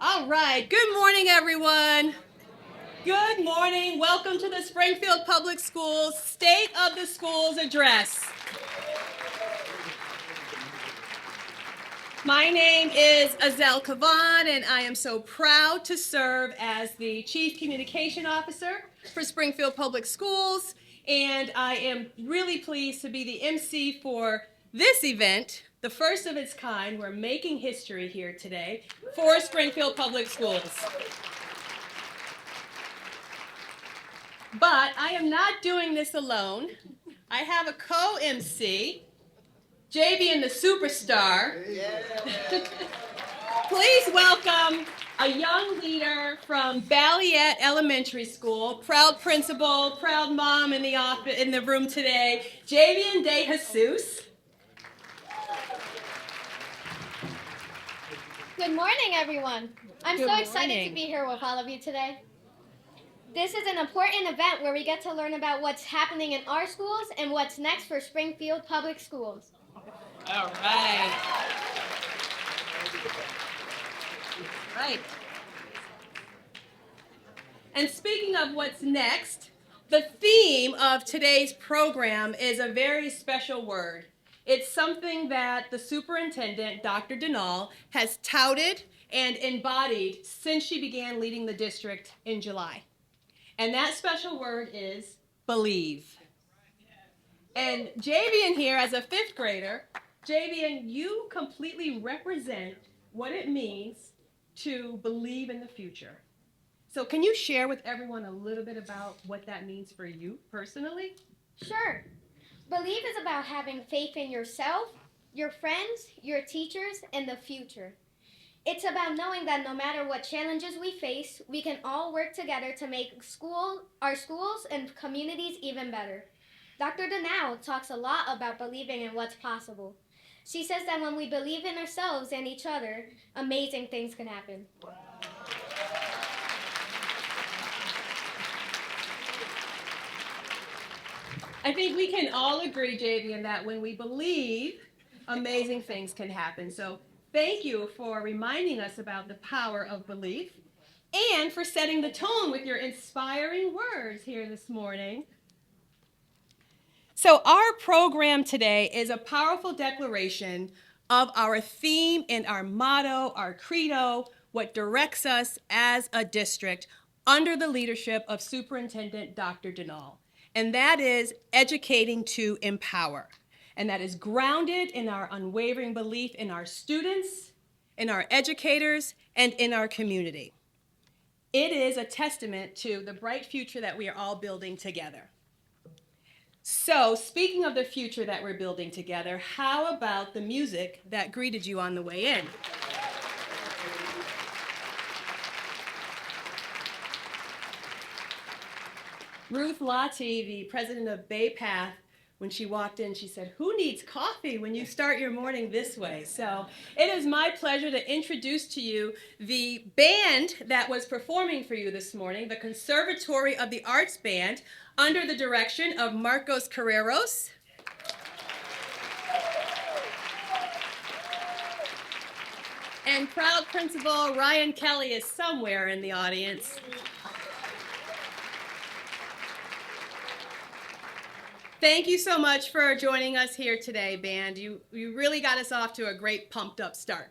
All right. Good morning, everyone. Good morning. Welcome to the Springfield Public Schools State of the Schools Address. My name is Azelle Kavan, and I am so proud to serve as the Chief Communication Officer for Springfield Public Schools. And I am really pleased to be the MC for this event, the first of its kind. We're making history here today for Springfield Public Schools. But I am not doing this alone. I have a co-MC, JV and the Superstar. Please welcome a young leader from Balliet Elementary School, proud principal, proud mom in the room today, JV De Jesus. Good morning, everyone. I'm Good so excited morning. to be here with all of you today. This is an important event where we get to learn about what's happening in our schools and what's next for Springfield Public Schools. All right. Right. And speaking of what's next, the theme of today's program is a very special word. It's something that the superintendent, Dr. Denal, has touted and embodied since she began leading the district in July. And that special word is believe. And Javian here, as a fifth grader, Javian, you completely represent what it means to believe in the future. So can you share with everyone a little bit about what that means for you personally? Sure. Believe is about having faith in yourself, your friends, your teachers, and the future. It's about knowing that no matter what challenges we face, we can all work together to make our schools and communities even better. Dr. Denal talks a lot about believing in what's possible. She says that when we believe in ourselves and each other, amazing things can happen. I think we can all agree, Javian, that when we believe, amazing things can happen. So thank you for reminding us about the power of belief and for setting the tone with your inspiring words here this morning. So our program today is a powerful declaration of our theme and our motto, our credo, what directs us as a district under the leadership of Superintendent Dr. Denal. And that is educating to empower. And that is grounded in our unwavering belief in our students, in our educators, and in our community. It is a testament to the bright future that we are all building together. So, speaking of the future that we're building together, how about the music that greeted you on the way in? Ruth Lottie, the president of Bay Path, when she walked in, she said, "Who needs coffee when you start your morning this way?" So it is my pleasure to introduce to you the band that was performing for you this morning, the Conservatory of the Arts Band, under the direction of Marcos Carreros. And proud principal Ryan Kelly is somewhere in the audience. Thank you so much for joining us here today, band. You really got us off to a great pumped up start.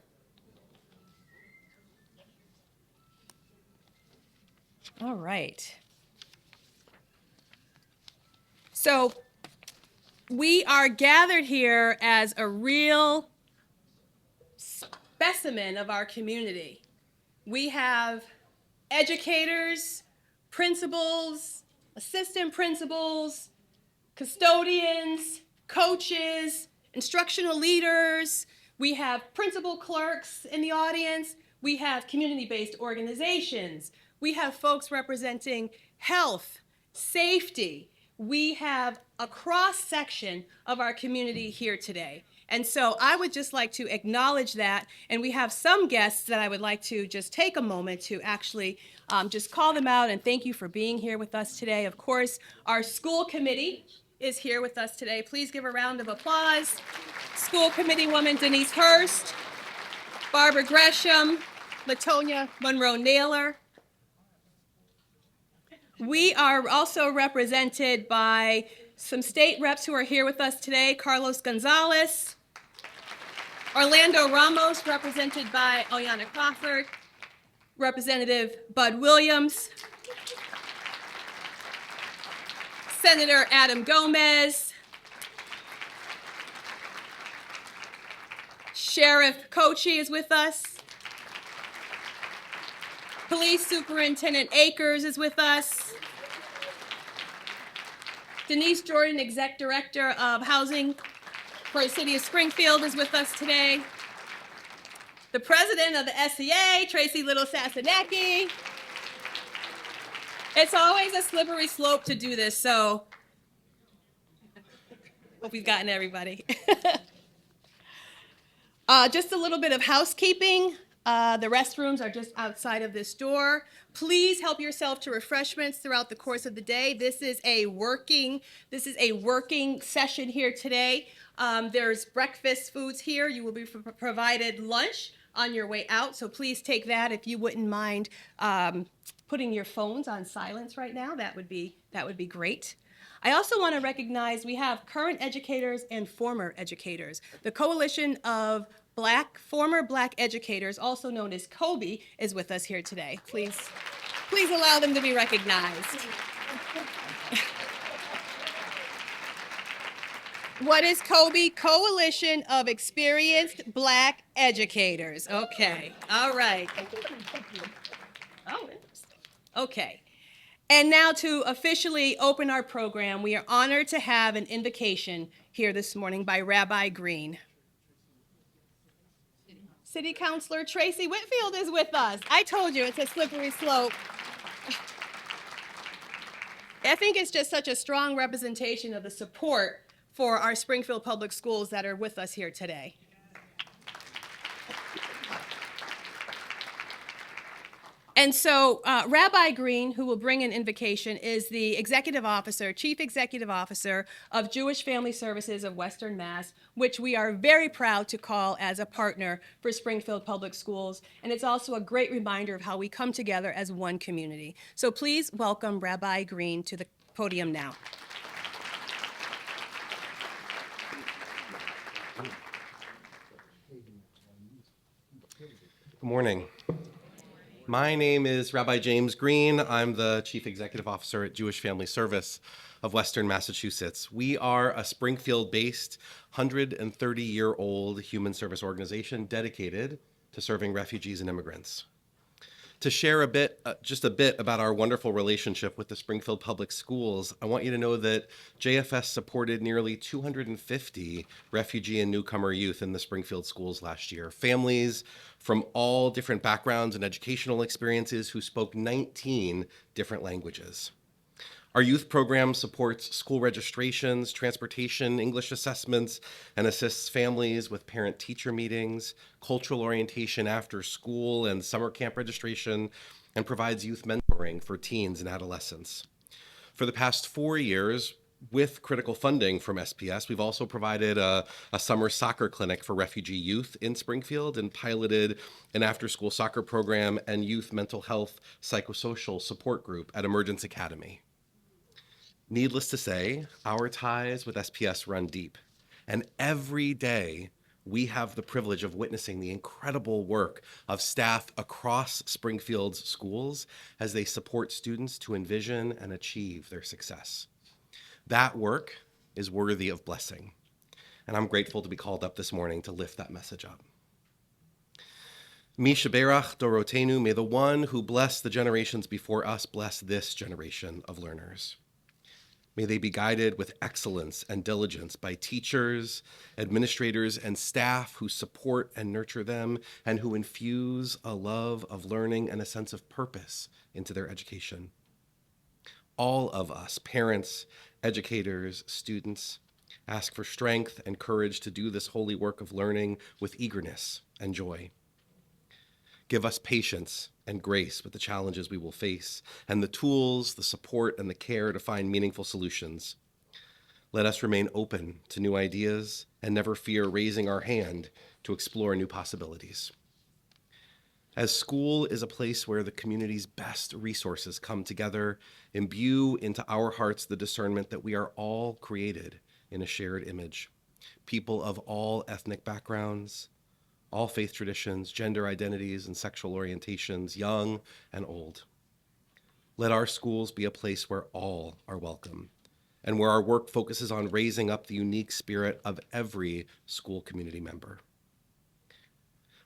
All right. So we are gathered here as a real specimen of our community. We have educators, principals, assistant principals, custodians, coaches, instructional leaders. We have principal clerks in the audience. We have community-based organizations. We have folks representing health, safety. We have a cross-section of our community here today. And so I would just like to acknowledge that, and we have some guests that I would like to just take a moment to actually just call them out and thank you for being here with us today. Of course, our school committee is here with us today. Please give a round of applause. School committee woman Denise Hurst, Barbara Gresham, Latonia Monroe-Naylor. We are also represented by some state reps who are here with us today, Carlos Gonzalez, Orlando Ramos, represented by Oyana Crawford, Representative Bud Williams, Senator Adam Gomez, Sheriff Kochi is with us, Police Superintendent Akers is with us, Denise Jordan, Exec Director of Housing for the City of Springfield is with us today. The President of the SCA, Tracy Little Sassanecki. It's always a slippery slope to do this, so hope we've gotten everybody. Just a little bit of housekeeping. The restrooms are just outside of this door. Please help yourself to refreshments throughout the course of the day. This is a working session here today. There's breakfast foods here. You will be provided lunch on your way out, so please take that. If you wouldn't mind putting your phones on silence right now, that would be great. I also want to recognize we have current educators and former educators. The Coalition of Former Black Educators, also known as COBE, is with us here today. Please allow them to be recognized. What is COBE? Coalition of Experienced Black Educators. Okay, all right. Oh, interesting. Okay. And now to officially open our program, we are honored to have an invocation here this morning by Rabbi Green. City Councilor Tracy Whitfield is with us. I told you it's a slippery slope. I think it's just such a strong representation of the support for our Springfield Public Schools that are with us here today. And so Rabbi Green, who will bring an invocation, is the Chief Executive Officer of Jewish Family Services of Western Mass, which we are very proud to call as a partner for Springfield Public Schools. And it's also a great reminder of how we come together as one community. So please welcome Rabbi Green to the podium now. Good morning. My name is Rabbi James Green. I'm the Chief Executive Officer at Jewish Family Service of Western Massachusetts. We are a Springfield-based, 130-year-old human service organization dedicated to serving refugees and immigrants. To share just a bit about our wonderful relationship with the Springfield Public Schools, I want you to know that JFS supported nearly 250 refugee and newcomer youth in the Springfield schools last year. Families from all different backgrounds and educational experiences who spoke 19 different languages. Our youth program supports school registrations, transportation, English assessments, and assists families with parent-teacher meetings, cultural orientation after school and summer camp registration, and provides youth mentoring for teens and adolescents. For the past 4 years, with critical funding from SPS, we've also provided a summer soccer clinic for refugee youth in Springfield and piloted an after-school soccer program and youth mental health psychosocial support group at Emergence Academy. Needless to say, our ties with SPS run deep, and every day we have the privilege of witnessing the incredible work of staff across Springfield's schools as they support students to envision and achieve their success. That work is worthy of blessing, and I'm grateful to be called up this morning to lift that message up. Mi sheberach dorotenu, may the one who blessed the generations before us bless this generation of learners. May they be guided with excellence and diligence by teachers, administrators, and staff who support and nurture them and who infuse a love of learning and a sense of purpose into their education. All of us, parents, educators, students, ask for strength and courage to do this holy work of learning with eagerness and joy. Give us patience and grace with the challenges we will face, and the tools, the support, and the care to find meaningful solutions. Let us remain open to new ideas and never fear raising our hand to explore new possibilities. As school is a place where the community's best resources come together, imbue into our hearts the discernment that we are all created in a shared image. People of all ethnic backgrounds, all faith traditions, gender identities, and sexual orientations, young and old. Let our schools be a place where all are welcome and where our work focuses on raising up the unique spirit of every school community member.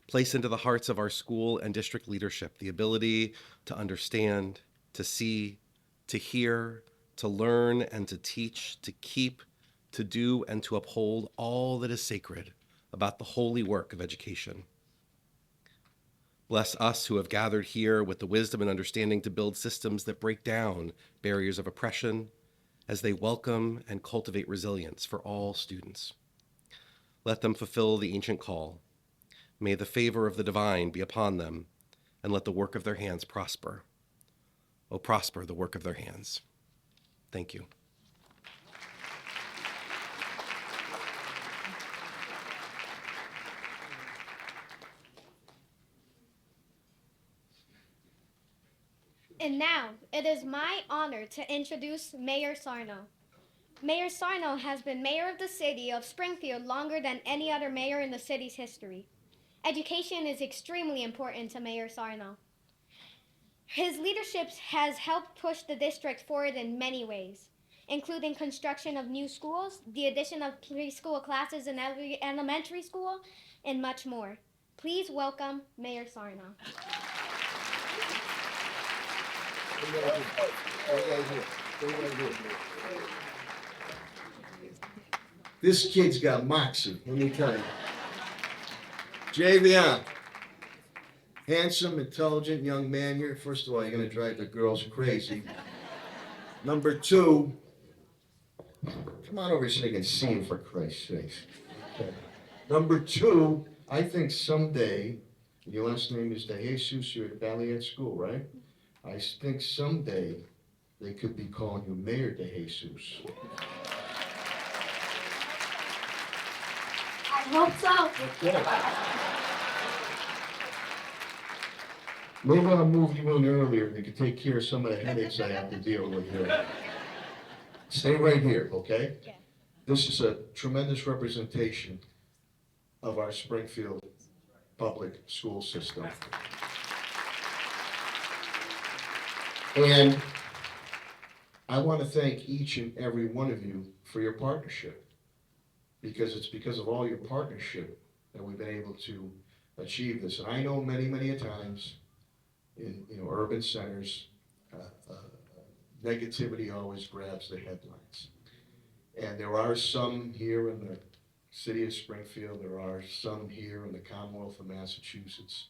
Place into the hearts of our school and district leadership the ability to understand, to see, to hear, to learn, and to teach, to keep, to do, and to uphold all that is sacred about the holy work of education. Bless us who have gathered here with the wisdom and understanding to build systems that break down barriers of oppression as they welcome and cultivate resilience for all students. Let them fulfill the ancient call. May the favor of the divine be upon them, and let the work of their hands prosper. Oh, prosper the work of their hands. Thank you. And now, it is my honor to introduce Mayor Sarno. Mayor Sarno has been mayor of the city of Springfield longer than any other mayor in the city's history. Education is extremely important to Mayor Sarno. His leadership has helped push the district forward in many ways, including construction of new schools, the addition of preschool classes in every elementary school, and much more. Please welcome Mayor Sarno. This kid's got moxie, let me tell you. Javion, handsome, intelligent young man here. First of all, you're gonna drive the girls crazy. Number two, come on over here so they can see you, for Christ's sakes. Okay. Number two, I think someday, your last name is De Jesus, you're at Valley School, right? I think someday they could be calling you Mayor De Jesus. I hope so. Okay. Maybe I'll move you in earlier. They could take care of some of the headaches I have to deal with here. Stay right here, okay? Yeah. This is a tremendous representation of our Springfield public school system. And I want to thank each and every one of you for your partnership, because it's because of all your partnership that we've been able to achieve this. And I know many, many a times in urban centers, negativity always grabs the headlines. And there are some here in the city of Springfield, there are some here in the Commonwealth of Massachusetts,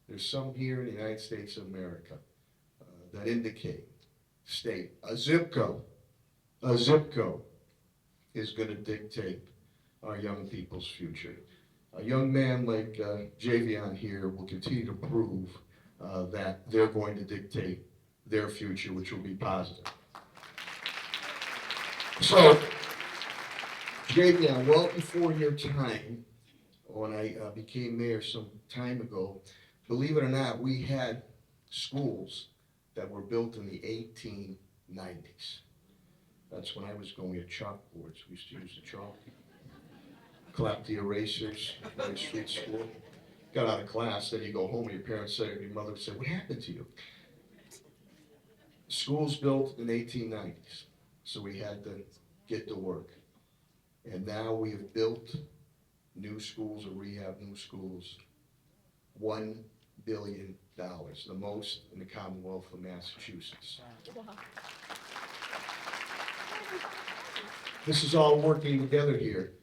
there's some here in the United States of America that state a zip code is going to dictate our young people's future. A young man like Javion here will continue to prove that they're going to dictate their future, which will be positive. So, Javion, well before your time, when I became mayor some time ago, believe it or not, we had schools that were built in the 1890s. That's when I was going to chalkboards. We used to use the chalk, clap the erasers, right, street school. Got out of class, then you go home and your parents say, or your mother would say, what happened to you? Schools built in the 1890s, so we had to get to work. And now we have built new schools or rehab new schools, $1 billion, the most in the Commonwealth of Massachusetts. Wow. This is all working together here.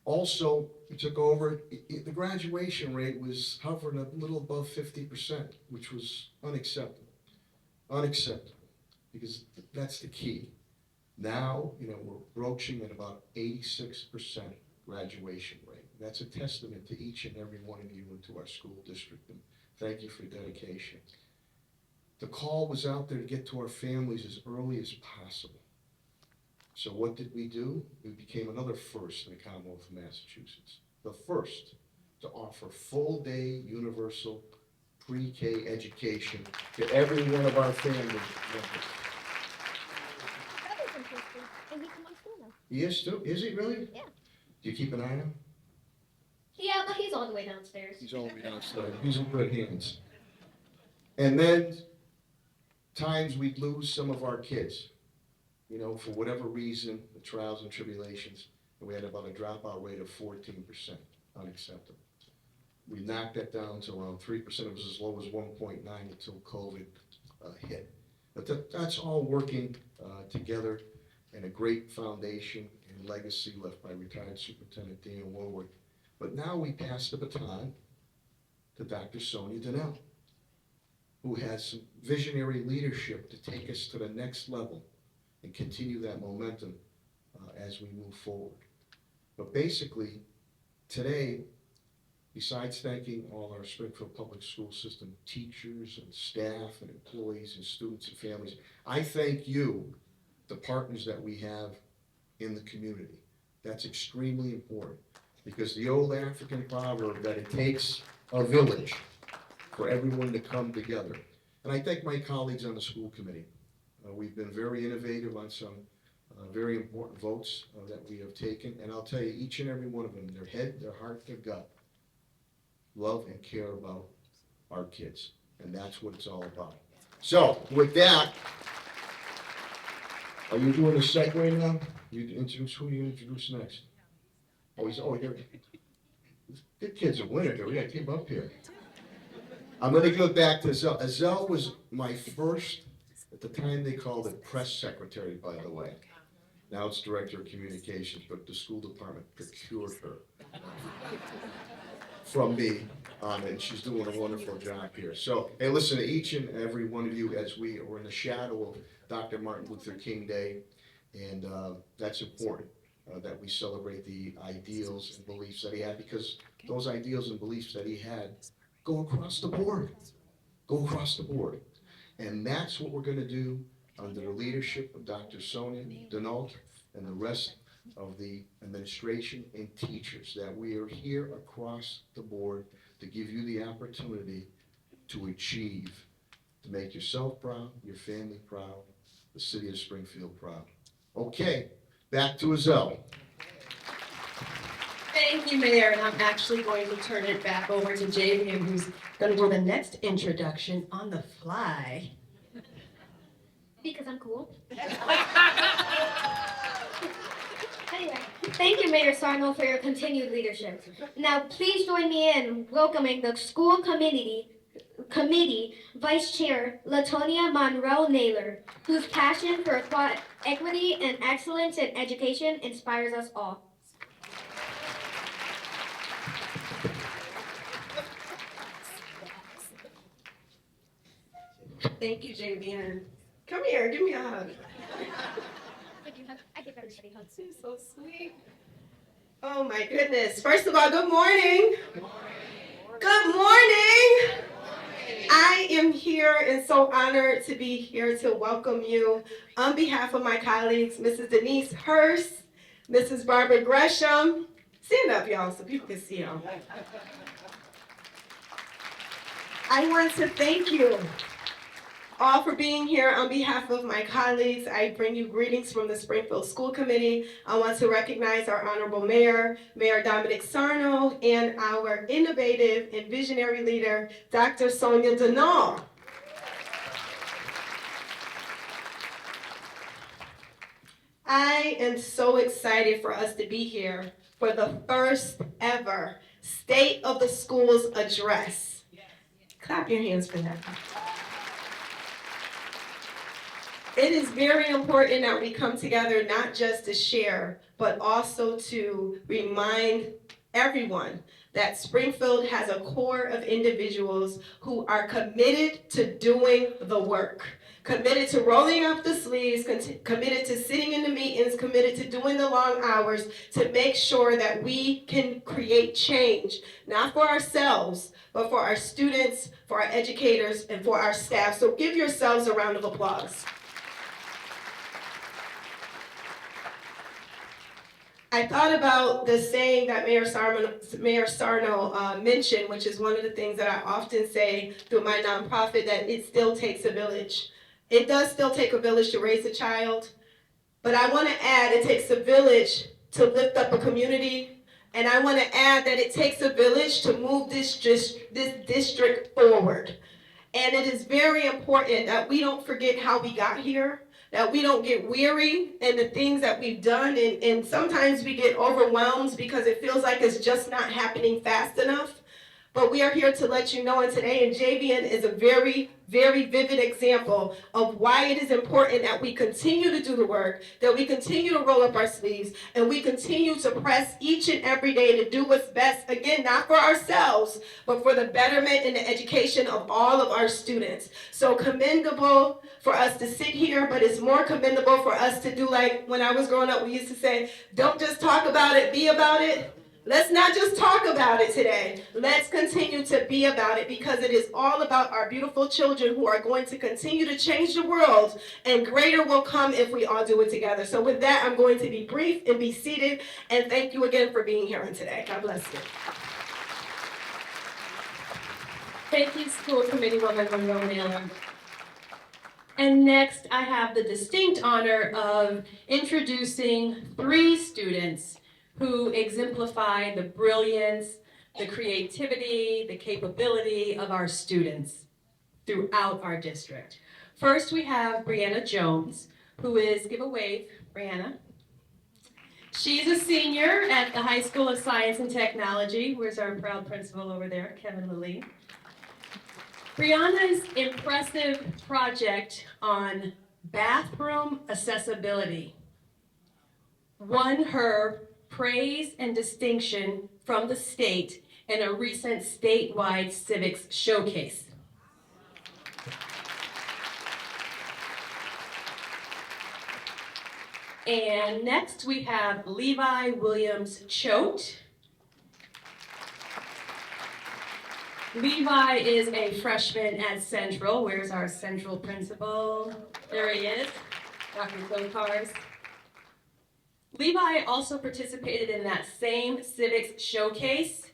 Also, we took over, the graduation rate was hovering a little above 50%, which was unacceptable. Unacceptable, because that's the key. Now, we're broaching at about 86% graduation rate. That's a testament to each and every one of you and to our school district, and thank you for your dedication. The call was out there to get to our families as early as possible. So what did we do? We became another first in the Commonwealth of Massachusetts. The first to offer full-day universal pre-K education to every one of our family members. That's interesting. And he's in my school now. He is too? Is he really? Yeah. Do you keep an eye on him? Yeah, but he's all the way downstairs. He's all the way downstairs. He's in good hands. And then times we'd lose some of our kids, you know, for whatever reason, the trials and tribulations, and we had about a dropout rate of 14%, unacceptable. We knocked that down to around 3%. It was as low as 1.9 until COVID hit. But that's all working together, and a great foundation and legacy left by retired Superintendent Dan Woolworth. But now we pass the baton to Dr. Sonia Donnell, who has some visionary leadership to take us to the next level and continue that momentum as we move forward. But basically, today, besides thanking all our Springfield Public School System teachers and staff and employees and students and families, I thank you, the partners that we have in the community. That's extremely important, because the old African proverb that it takes a village for everyone to come together. And I thank my colleagues on the school committee. We've been very innovative on some very important votes that we have taken. And I'll tell you, each and every one of them, their head, their heart, their gut, love and care about our kids. And that's what it's all about. So with that, are you doing a segue now? You introduce who you introduce next? Here. The kid's a winner here. We gotta keep up here. I'm gonna go back to Azell. Azell was my first, at the time they called it press secretary, by the way. Now it's director of communications, but the school department procured her from me, and she's doing a wonderful job here. So, hey, listen to each and every one of you as we are in the shadow of Dr. Martin Luther King Day, and that's important. That we celebrate the ideals and beliefs that he had, because those ideals and beliefs that he had go across the board. Go across the board. And that's what we're going to do under the leadership of Dr. Sonia Donnell and the rest of the administration and teachers, that we are here across the board to give you the opportunity to achieve, to make yourself proud, your family proud, the city of Springfield proud. Okay. Back to Azell. Thank you, Mayor, and I'm actually going to turn it back over to Javian, who's going to do the next introduction on the fly. Because I'm cool. Anyway, thank you, Mayor Sarno, for your continued leadership. Now, please join me in welcoming the school committee Vice Chair Latonia Monroe Naylor, whose passion for equity and excellence in education inspires us all. Thank you, Javian. Come here, give me a hug. I give everybody hugs. You're so sweet. Oh my goodness. First of all, good morning. Good morning. I am here and so honored to be here to welcome you on behalf of my colleagues, Mrs. Denise Hurst, Mrs. Barbara Gresham. Stand up, y'all, so people can see y'all. I want to thank you all for being here on behalf of my colleagues. I bring you greetings from the Springfield School Committee. I want to recognize our Honorable Mayor, Mayor Dominic Sarno, and our innovative and visionary leader, Dr. Sonia Donnell. I am so excited for us to be here for the first ever State of the Schools address. Clap your hands for that. It is very important that we come together not just to share, but also to remind everyone that Springfield has a core of individuals who are committed to doing the work, committed to rolling up the sleeves, committed to sitting in the meetings, committed to doing the long hours to make sure that we can create change, not for ourselves, but for our students, for our educators, and for our staff. So give yourselves a round of applause. I thought about the saying that Mayor Sarno mentioned, which is one of the things that I often say through my nonprofit, that it still takes a village. It does still take a village to raise a child, but I want to add it takes a village to lift up a community, and I want to add that it takes a village to move this district forward. And it is very important that we don't forget how we got here, that we don't get weary in the things that we've done, and sometimes we get overwhelmed because it feels like it's just not happening fast enough. But we are here to let you know, and today, and Javian is a very, very vivid example of why it is important that we continue to do the work, that we continue to roll up our sleeves, and we continue to press each and every day to do what's best, again, not for ourselves, but for the betterment and the education of all of our students. So commendable for us to sit here, but it's more commendable for us to do like when I was growing up, we used to say, don't just talk about it, be about it. Let's not just talk about it today. Let's continue to be about it, because it is all about our beautiful children who are going to continue to change the world, and greater will come if we all do it together. So with that, I'm going to be brief and be seated, and thank you again for being here today. God bless you. Thank you, School Committee Woman Monroe. And next, I have the distinct honor of introducing 3 students who exemplify the brilliance, the creativity, the capability of our students throughout our district. First, we have Brianna Jones, who is, give a wave, Brianna. She's a senior at the High School of Science and Technology. Where's our proud principal over there, Kevin Lilly? Brianna's impressive project on bathroom accessibility won her praise and distinction from the state in a recent statewide civics showcase. And next we have Levi Williams Choate. Levi is a freshman at Central. Where's our Central principal? There he is, Dr. Clocars. Levi also participated in that same civics showcase.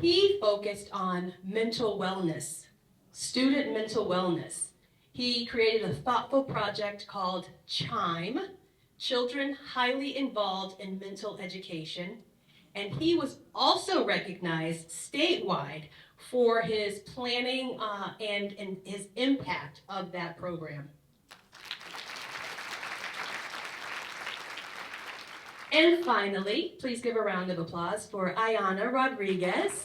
He focused on mental wellness, student mental wellness. He created a thoughtful project called CHIME, Children Highly Involved in Mental Education. And he was also recognized statewide for his planning and his impact of that program. And finally, please give a round of applause for Ayana Rodriguez,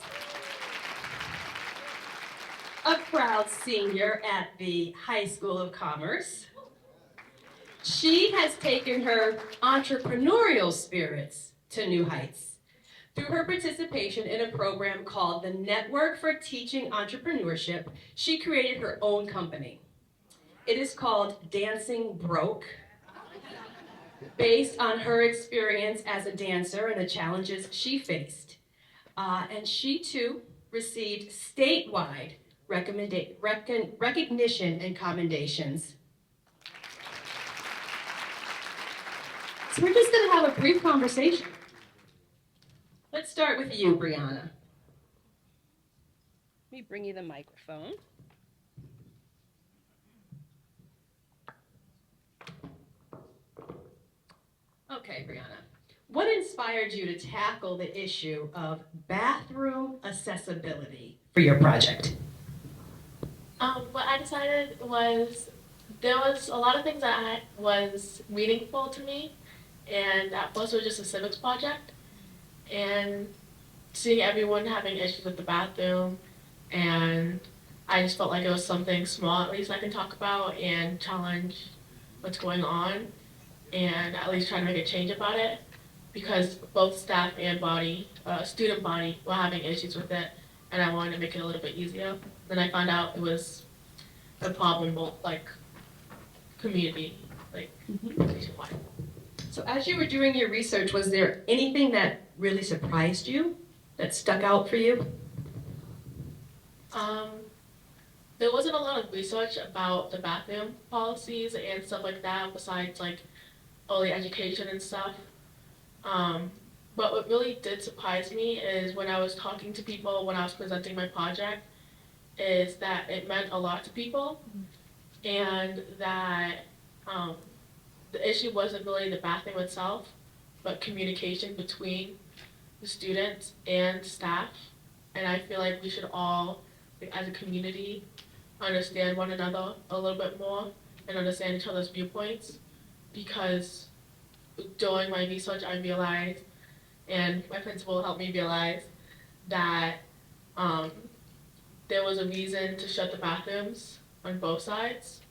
a proud senior at the High School of Commerce. She has taken her entrepreneurial spirits to new heights through her participation in a program called the Network for Teaching Entrepreneurship. She created her own company. It is called Dancing Broke, based on her experience as a dancer and the challenges she faced. And she too received statewide recognition and commendations. So we're just gonna have a brief conversation. Let's start with you, Brianna. Let me bring you the microphone. Okay, Brianna. What inspired you to tackle the issue of bathroom accessibility for your project? What I decided was there was a lot of things that was meaningful to me, and at first it was just a civics project, and seeing everyone having issues with the bathroom, and I just felt like it was something small at least I can talk about and challenge what's going on, and at least try to make a change about it, because both staff and student body were having issues with it, and I wanted to make it a little bit easier. Then I found out it was a problem both community, nationwide. So as you were doing your research, was there anything that really surprised you, that stuck out for you? There wasn't a lot of research about the bathroom policies and stuff like that, besides early education and stuff. But what really did surprise me is when I was talking to people when I was presenting my project, is that it meant a lot to people, and that um, the issue wasn't really the bathroom itself, but communication between the students and staff. And I feel like we should all, like, as a community, understand one another a little bit more and understand each other's viewpoints, because doing my research, I realized, and my principal helped me realize, that um, there was a reason to shut the bathrooms on both sides,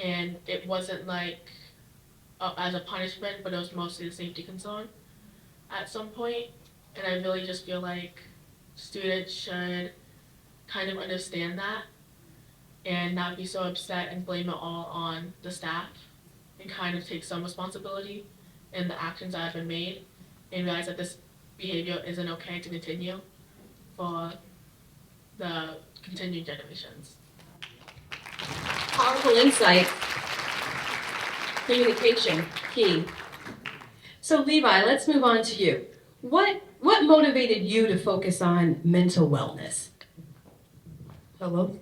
and it wasn't like as a punishment, but it was mostly a safety concern at some point. And I really just feel like students should kind of understand that and not be so upset and blame it all on the staff, and kind of take some responsibility in the actions that have been made, and realize that this behavior isn't okay to continue for the continued generations. Powerful insight. Communication, key. So Levi, let's move on to you. What motivated you to focus on mental wellness? Hello.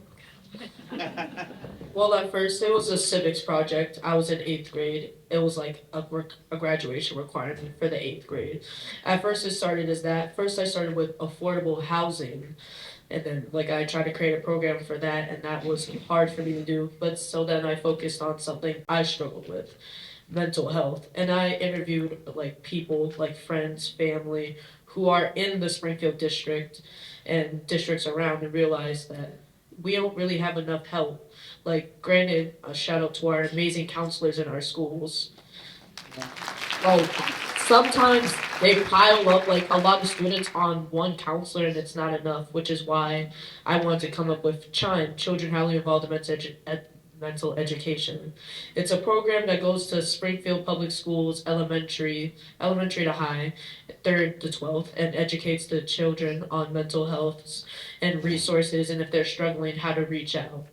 Well, at first it was a civics project. I was in 8th grade. It was like a graduation requirement for the 8th grade. At first it started as that. First I started with affordable housing, and then like I tried to create a program for that, and that was hard for me to do. But so then I focused on something I struggled with, mental health, and I interviewed like people, like friends, family, who are in the Springfield district and districts around, and realized that we don't really have enough help. Like, granted, a shout out to our amazing counselors in our schools. Well, sometimes they pile up like a lot of students on one counselor, and it's not enough, which is why I wanted to come up with CHIME, Children Highly Involved in Mental Education. It's a program that goes to Springfield Public Schools, elementary to high, 3rd to 12th, and educates the children on mental health and resources, and if they're struggling, how to reach out.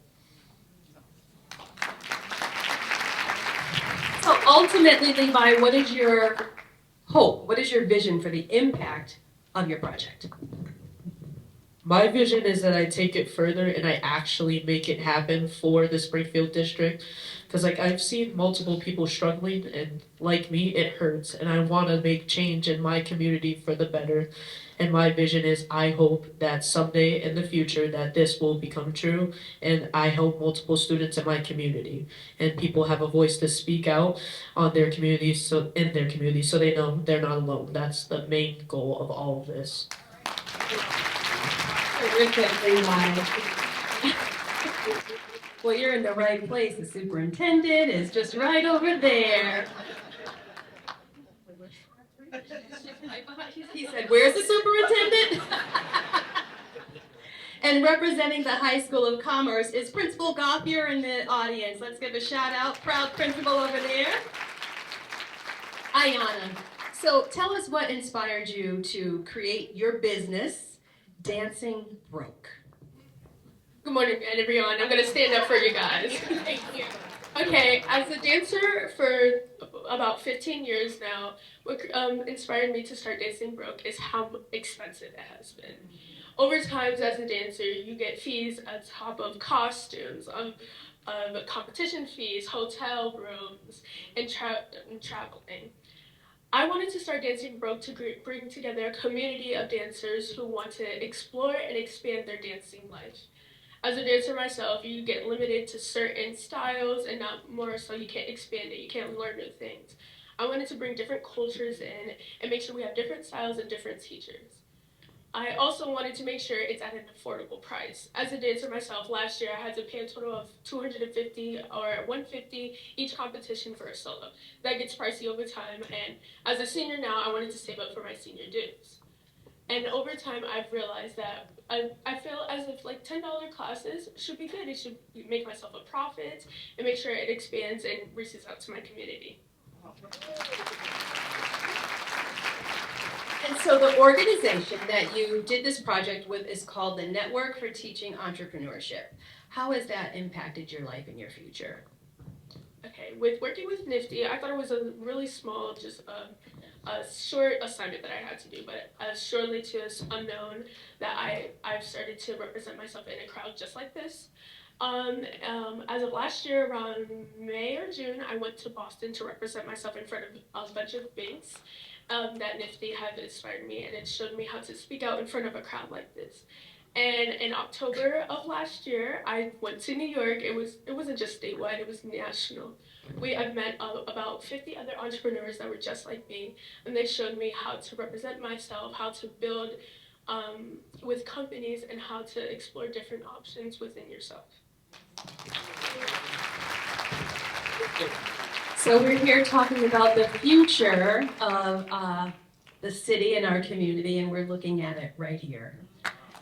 So ultimately, Levi, what is your hope? What is your vision for the impact of your project? My vision is that I take it further and I actually make it happen for the Springfield district, because like I've seen multiple people struggling, and like me it hurts, and I want to make change in my community for the better. And my vision is, I hope that someday in the future that this will become true, and I help multiple students in my community, and people have a voice to speak out on their community, so in their community, so they know they're not alone. That's the main goal of all of this. Terrific, Levi. Well, you're in the right place. The superintendent is just right over there. He said, "Where's the superintendent?" And representing the High School of Commerce is Principal Gothier in the audience. Let's give a shout out. Proud principal over there. Ayana, so tell us what inspired you to create your business, Dancing Broke. Good morning, everyone. I'm gonna stand up for you guys. Thank you. Okay, as a dancer for about 15 years now, what inspired me to start Dancing Broke is how expensive it has been. Over time, as a dancer, you get fees on top of costumes, of competition fees, hotel rooms, and traveling. I wanted to start Dancing Broke to bring together a community of dancers who want to explore and expand their dancing life. As a dancer myself, you get limited to certain styles and not more, so you can't expand it, you can't learn new things. I wanted to bring different cultures in and make sure we have different styles and different teachers. I also wanted to make sure it's at an affordable price. As a dancer myself, last year I had to pay a total of $250 or $150 each competition for a solo. That gets pricey over time, and as a senior now, I wanted to save up for my senior dues. And over time, I've realized that I feel as if like $10 classes should be good. It should make myself a profit and make sure it expands and reaches out to my community. And so the organization that you did this project with is called the Network for Teaching Entrepreneurship. How has that impacted your life and your future? Okay, with working with Nifty, I thought it was a really small, just a short assignment that I had to do, but shortly to this unknown that I've started to represent myself in a crowd just like this. As of last year, around May or June, I went to Boston to represent myself in front of a bunch of banks that Nifty had inspired me, and it showed me how to speak out in front of a crowd like this. And in October of last year, I went to New York. It wasn't just statewide; it was national. I've met about 50 other entrepreneurs that were just like me, and they showed me how to represent myself, how to build with companies, and how to explore different options within yourself. So we're here talking about the future of the city and our community, and we're looking at it right here.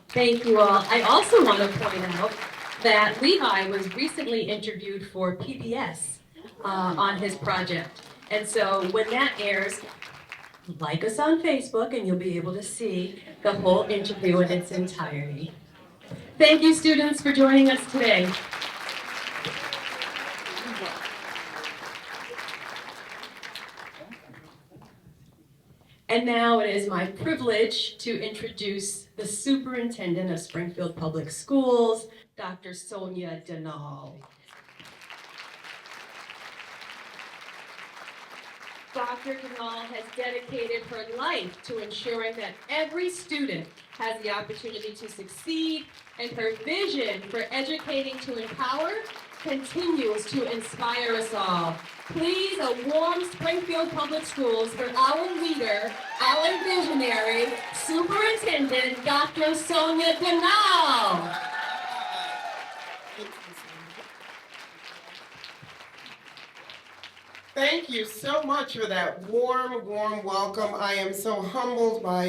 Thank you all. I also want to point out that Levi was recently interviewed for PBS on his project. And so when that airs, like us on Facebook and you'll be able to see the whole interview in its entirety. Thank you, students, for joining us today. And now it is my privilege to introduce the Superintendent of Springfield Public Schools, Dr. Sonia Denal. Dr. Denal has dedicated her life to ensuring that every student has the opportunity to succeed, and her vision for educating to empower continues to inspire us all. Please, a warm Springfield Public Schools for our leader, our visionary, Superintendent Dr. Sonia Denal. Thank you so much for that warm welcome. I am so humbled by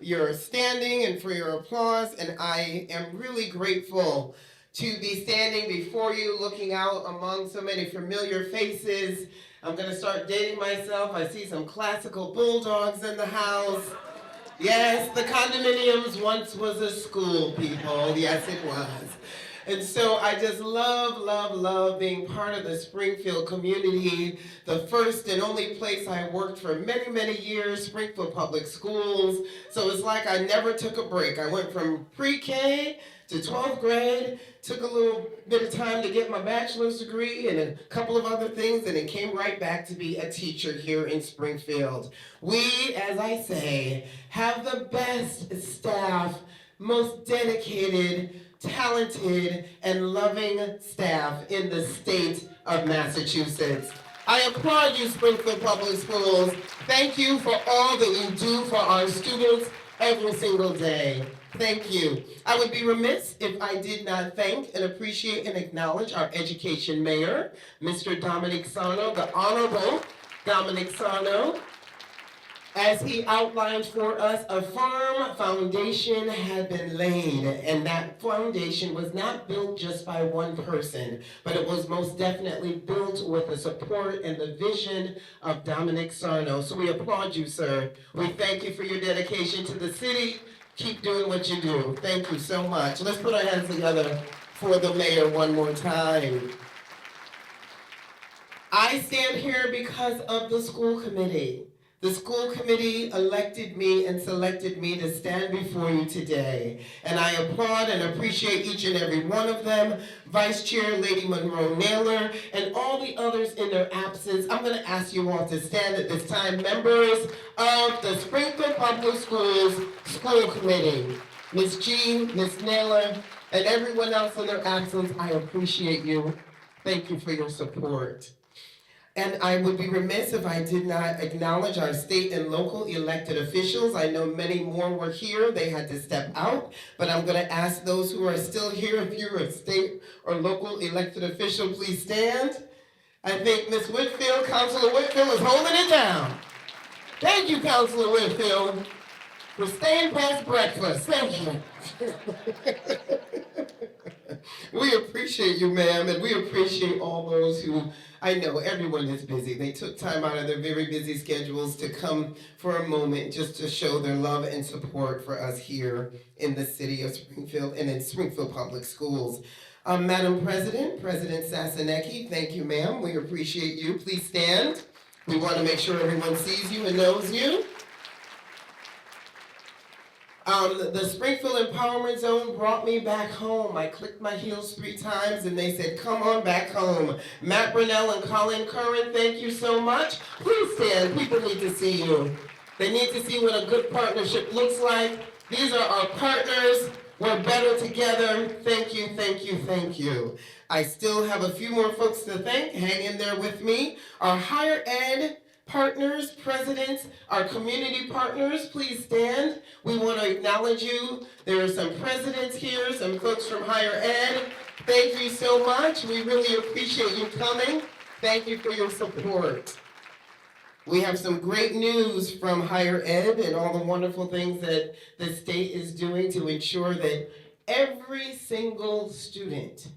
your standing and for your applause, and I am really grateful to be standing before you, looking out among so many familiar faces. I'm going to start dating myself. I see some classical bulldogs in the house. Yes, the condominiums once was a school, people. Yes, it was. And so I just love being part of the Springfield community. The first and only place I worked for many years, Springfield Public Schools. So it's like I never took a break. I went from pre-K to 12th grade, took a little bit of time to get my bachelor's degree and a couple of other things, and it came right back to be a teacher here in Springfield. We, as I say, have the best staff, most dedicated, talented, and loving staff in the state of Massachusetts. I applaud you, Springfield Public Schools. Thank you for all that you do for our students every single day. Thank you. I would be remiss if I did not thank and appreciate and acknowledge our education mayor, Mr. Dominic Sarno, the Honorable Dominic Sarno. As he outlined for us, a firm foundation had been laid, and that foundation was not built just by one person, but it was most definitely built with the support and the vision of Dominic Sarno. So we applaud you, sir. We thank you for your dedication to the city. Keep doing what you do. Thank you so much. Let's put our hands together for the mayor one more time. I stand here because of the school committee. The school committee elected me and selected me to stand before you today. And I applaud and appreciate each and every one of them, Vice Chair Lady Monroe Naylor, and all the others in their absence. I'm going to ask you all to stand at this time, members of the Springfield Public Schools School Committee. Ms. G, Ms. Naylor, and everyone else in their absence, I appreciate you. Thank you for your support. And I would be remiss if I did not acknowledge our state and local elected officials. I know many more were here. They had to step out. But I'm going to ask those who are still here, if you're a state or local elected official, please stand. I think Ms. Whitfield, Councilor Whitfield, is holding it down. Thank you, Councilor Whitfield, for staying past breakfast. Thank you. We appreciate you, ma'am, and we appreciate all those who, I know everyone is busy. They took time out of their very busy schedules to come for a moment just to show their love and support for us here in the city of Springfield and in Springfield Public Schools. Madam President, President Sasanecki, thank you, ma'am. We appreciate you. Please stand. We want to make sure everyone sees you and knows you. The Springfield Empowerment Zone brought me back home. I clicked my heels 3 times and they said, come on back home. Matt Brunell and Colin Curran, thank you so much. Please stand, people need to see you. They need to see what a good partnership looks like. These are our partners. We're better together. Thank you, thank you, thank you. I still have a few more folks to thank. Hang in there with me. Our higher ed partners, presidents, our community partners, please stand. We want to acknowledge you. There are some presidents here, some folks from higher ed. Thank you so much. We really appreciate you coming. Thank you for your support. We have some great news from higher ed and all the wonderful things that the state is doing to ensure that every single student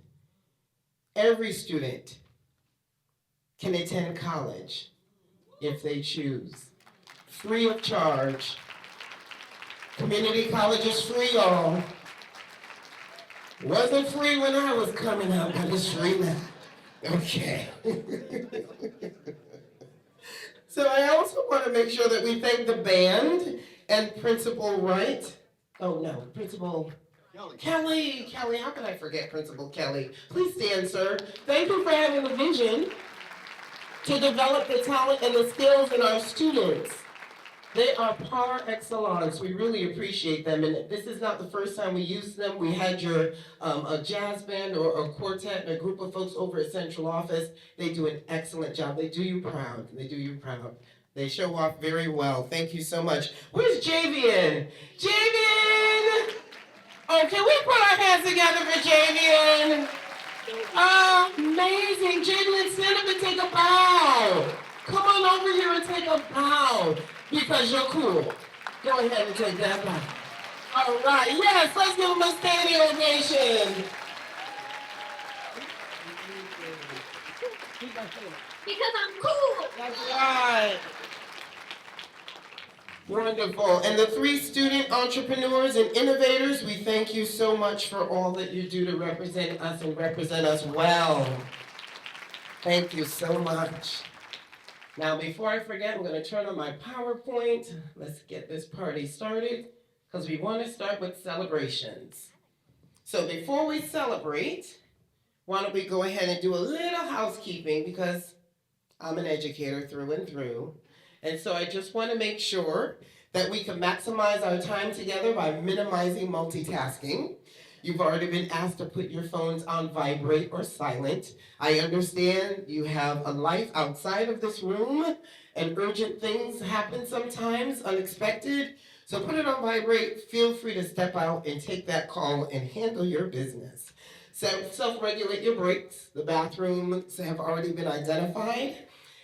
can attend college if they choose. Free of charge. Community college is free, y'all. Wasn't free when I was coming up, but it's free now. Okay. So I also want to make sure that we thank the band and Principal Wright. Oh no, Principal Kelly, how can I forget Principal Kelly? Please stand, sir. Thank you for having the vision to develop the talent and the skills in our students. They are par excellence. We really appreciate them. And this is not the first time we used them. We had your a jazz band or a quartet and a group of folks over at central office. They do an excellent job. They do you proud. They do you proud. They show off very well. Thank you so much. Where's Javian? Javian! Oh, can we put our hands together for Javian? Amazing. Javian, stand up and take a bow. Come on over here and take a bow. Because you're cool. Go ahead and take that bow. All right, yes, let's give them a standing ovation. Because I'm cool. That's right. Wonderful. And the 3 student entrepreneurs and innovators, we thank you so much for all that you do to represent us and represent us well. Thank you so much. Now, before I forget, I'm going to turn on my PowerPoint. Let's get this party started because we want to start with celebrations. So before we celebrate, why don't we go ahead and do a little housekeeping because I'm an educator through and through. And so I just want to make sure that we can maximize our time together by minimizing multitasking. You've already been asked to put your phones on vibrate or silent. I understand you have a life outside of this room and urgent things happen sometimes, unexpected. So put it on vibrate. Feel free to step out and take that call and handle your business. Self-regulate your breaks. The bathrooms have already been identified.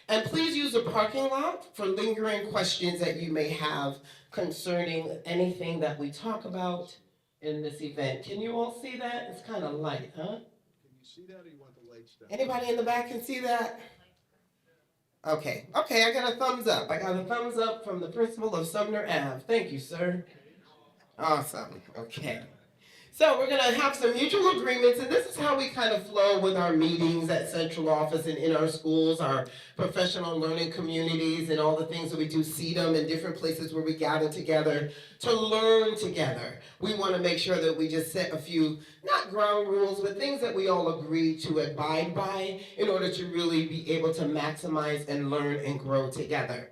And please use the parking lot for lingering questions that you may have concerning anything that we talk about in this event. Can you all see that? It's kind of light, huh? Can you see that, or you want the lights down? Anybody in the back can see that? Okay, I got a thumbs up. I got a thumbs up from the principal of Sumner Ave. Thank you, sir. Awesome, okay. So we're gonna have some mutual agreements, and this is how we kind of flow with our meetings at central office and in our schools, our professional learning communities, and all the things that we do, CEDM, and different places where we gather together to learn together. We wanna make sure that we just set a few, not ground rules, but things that we all agree to abide by in order to really be able to maximize and learn and grow together.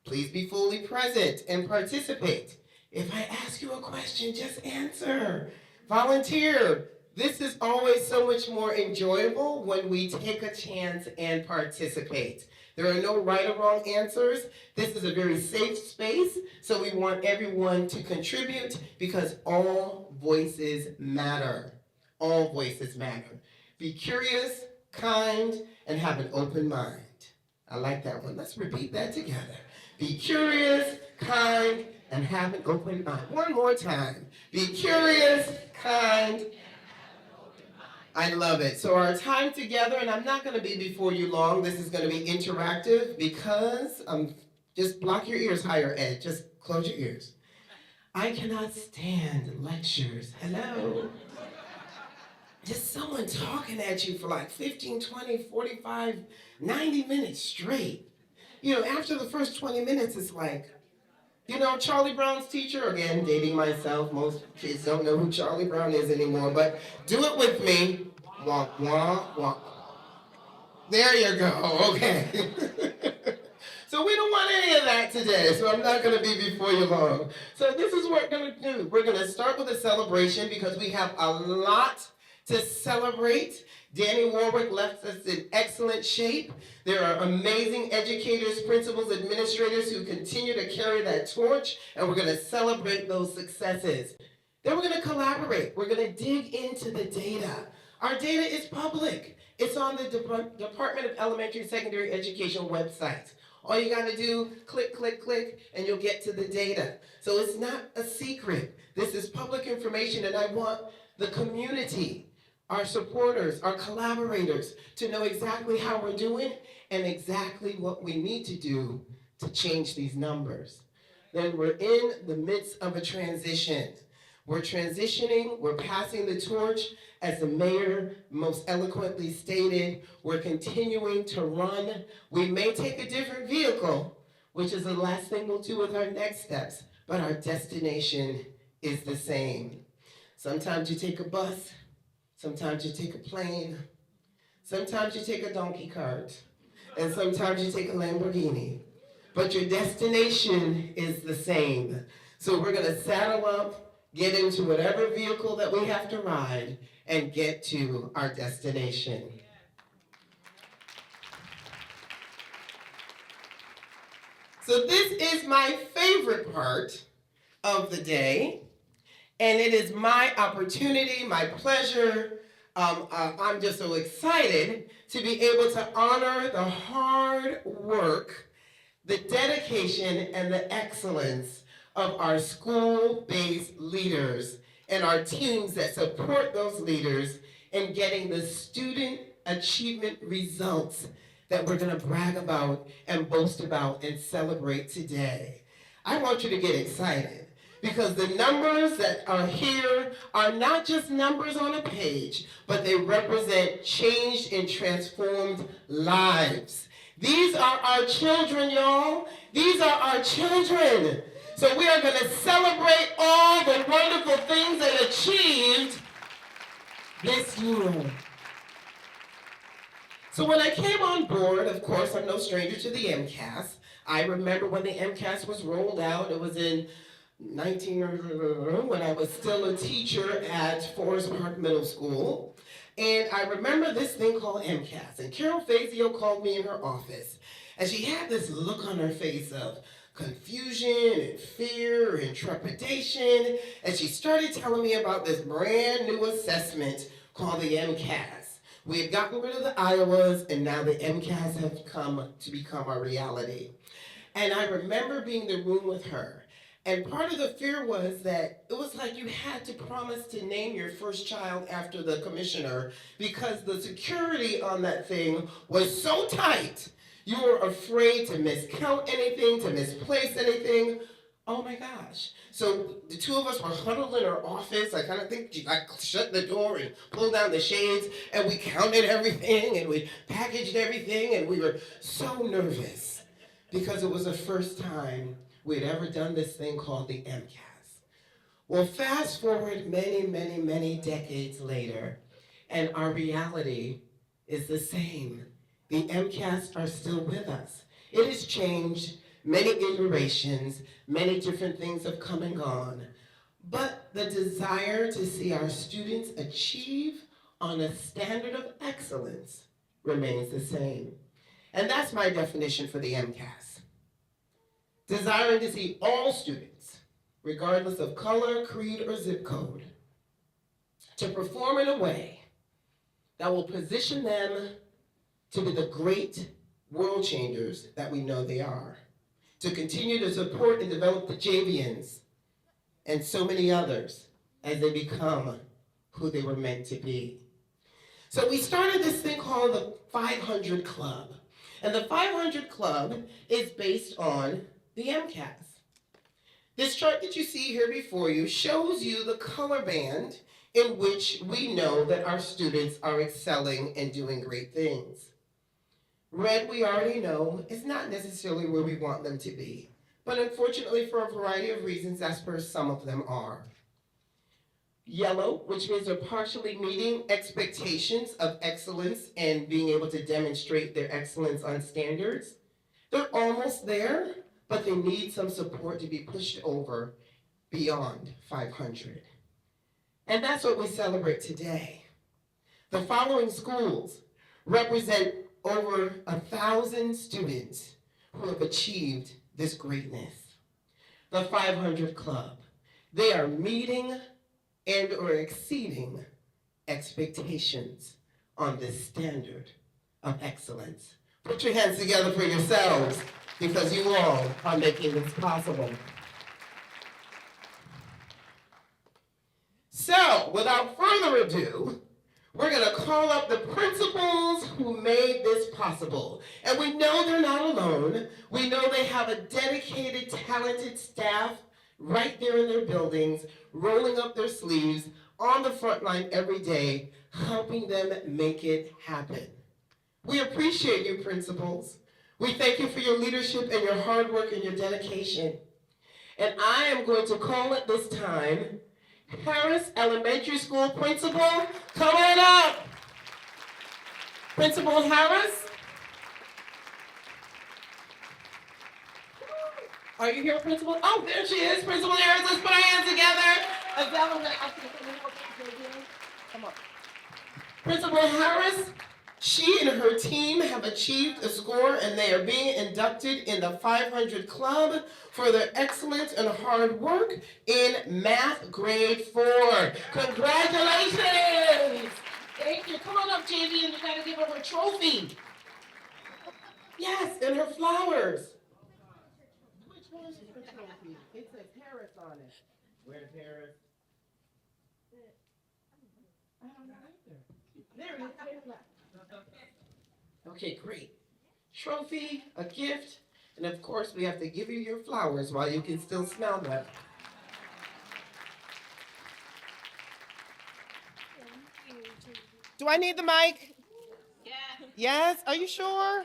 Please be fully present and participate. If I ask you a question, just answer. Volunteer. This is always so much more enjoyable when we take a chance and participate. There are no right or wrong answers. This is a very safe space, so we want everyone to contribute because all voices matter. All voices matter. Be curious, kind, and have an open mind. I like that one. Let's repeat that together. Be curious, kind, and have an open mind. One more time. Be curious, kind. I love it. So our time together, and I'm not going to be before you long. This is going to be interactive because just block your ears, higher ed. Just close your ears. I cannot stand lectures. Hello. Just someone talking at you for like 15, 20, 45, 90 minutes straight. after the first 20 minutes, it's like, Charlie Brown's teacher, again, dating myself. Most kids don't know who Charlie Brown is anymore, but do it with me. Wah, wah, wah. There you go, okay. So we don't want any of that today, so I'm not going to be before you long. So this is what we're going to do. We're going to start with a celebration because we have a lot to celebrate. Danny Warwick left us in excellent shape. There are amazing educators, principals, administrators who continue to carry that torch, and we're going to celebrate those successes. Then we're going to collaborate. We're going to dig into the data. Our data is public. It's on the Department of Elementary and Secondary Education website. All you got to do, click, click, click, and you'll get to the data. So it's not a secret. This is public information, and I want the community, our supporters, our collaborators, to know exactly how we're doing and exactly what we need to do to change these numbers. Then we're in the midst of a transition. We're transitioning, we're passing the torch. As the mayor most eloquently stated, we're continuing to run. We may take a different vehicle, which is the last thing we'll do with our next steps, but our destination is the same. Sometimes you take a bus, sometimes you take a plane, sometimes you take a donkey cart, and sometimes you take a Lamborghini. But your destination is the same. So we're gonna saddle up, get into whatever vehicle that we have to ride, and get to our destination. So this is my favorite part of the day, and it is my opportunity, my pleasure. I'm just so excited to be able to honor the hard work, the dedication, and the excellence of our school-based leaders and our teams that support those leaders in getting the student achievement results that we're going to brag about and boast about and celebrate today. I want you to get excited because the numbers that are here are not just numbers on a page, but they represent changed and transformed lives. These are our children, y'all. These are our children. So we are going to celebrate all the wonderful things they achieved this year. So when I came on board, of course, I'm no stranger to the MCAS. I remember when the MCAS was rolled out. It was in when I was still a teacher at Forest Park Middle School. And I remember this thing called MCAS. And Carol Fazio called me in her office. And she had this look on her face of confusion and fear and trepidation. And she started telling me about this brand new assessment called the MCAS. We had gotten rid of the Iowas, and now the MCAS have come to become our reality. And I remember being in the room with her. And part of the fear was that it was like you had to promise to name your first child after the commissioner because the security on that thing was so tight. You were afraid to miscount anything, to misplace anything. Oh my gosh. So the two of us were huddled in our office. I kind of think I shut the door and pulled down the shades, and we counted everything, and we packaged everything, and we were so nervous because it was the first time we had ever done this thing called the MCAS. Well, fast forward many, many, many decades later, and our reality is the same. The MCAS are still with us. It has changed, many iterations, many different things have come and gone, but the desire to see our students achieve on a standard of excellence remains the same. And that's my definition for the MCAS. Desiring to see all students, regardless of color, creed, or zip code, to perform in a way that will position them to be the great world changers that we know they are, to continue to support and develop the Javians and so many others as they become who they were meant to be. So we started this thing called the 500 Club. And the 500 Club is based on the MCAS. This chart that you see here before you shows you the color band in which we know that our students are excelling and doing great things. Red, we already know, is not necessarily where we want them to be. But unfortunately, for a variety of reasons, that's where some of them are. Yellow, which means they're partially meeting expectations of excellence and being able to demonstrate their excellence on standards. They're almost there, but they need some support to be pushed over beyond 500. And that's what we celebrate today. The following schools represent over 1,000 students who have achieved this greatness. The 500 Club, they are meeting and or exceeding expectations on this standard of excellence. Put your hands together for yourselves because you all are making this possible. So, without further ado, we're going to call up the principals who made this possible. And we know they're not alone. We know they have a dedicated, talented staff right there in their buildings, rolling up their sleeves on the front line every day, helping them make it happen. We appreciate you, principals. We thank you for your leadership and your hard work and your dedication. And I am going to call at this time Harris Elementary School Principal, come on up. Principal Harris. Are you here, Principal? Oh, there she is, Principal Harris. Let's put our hands together. Come on. Principal Harris, she and her team have achieved a score and they are being inducted in the 500 Club for their excellence and hard work in math grade 4. Congratulations! Thank you. Come on up, JV, and you gotta give her her trophy. Yes, and her flowers. Which one is her trophy? It says Harris on it. Where's Harris? I don't know either. There it is. Okay, great. Trophy, a gift, and of course we have to give you your flowers while you can still smell them. Do I need the mic? Yeah. Yes? Are you sure?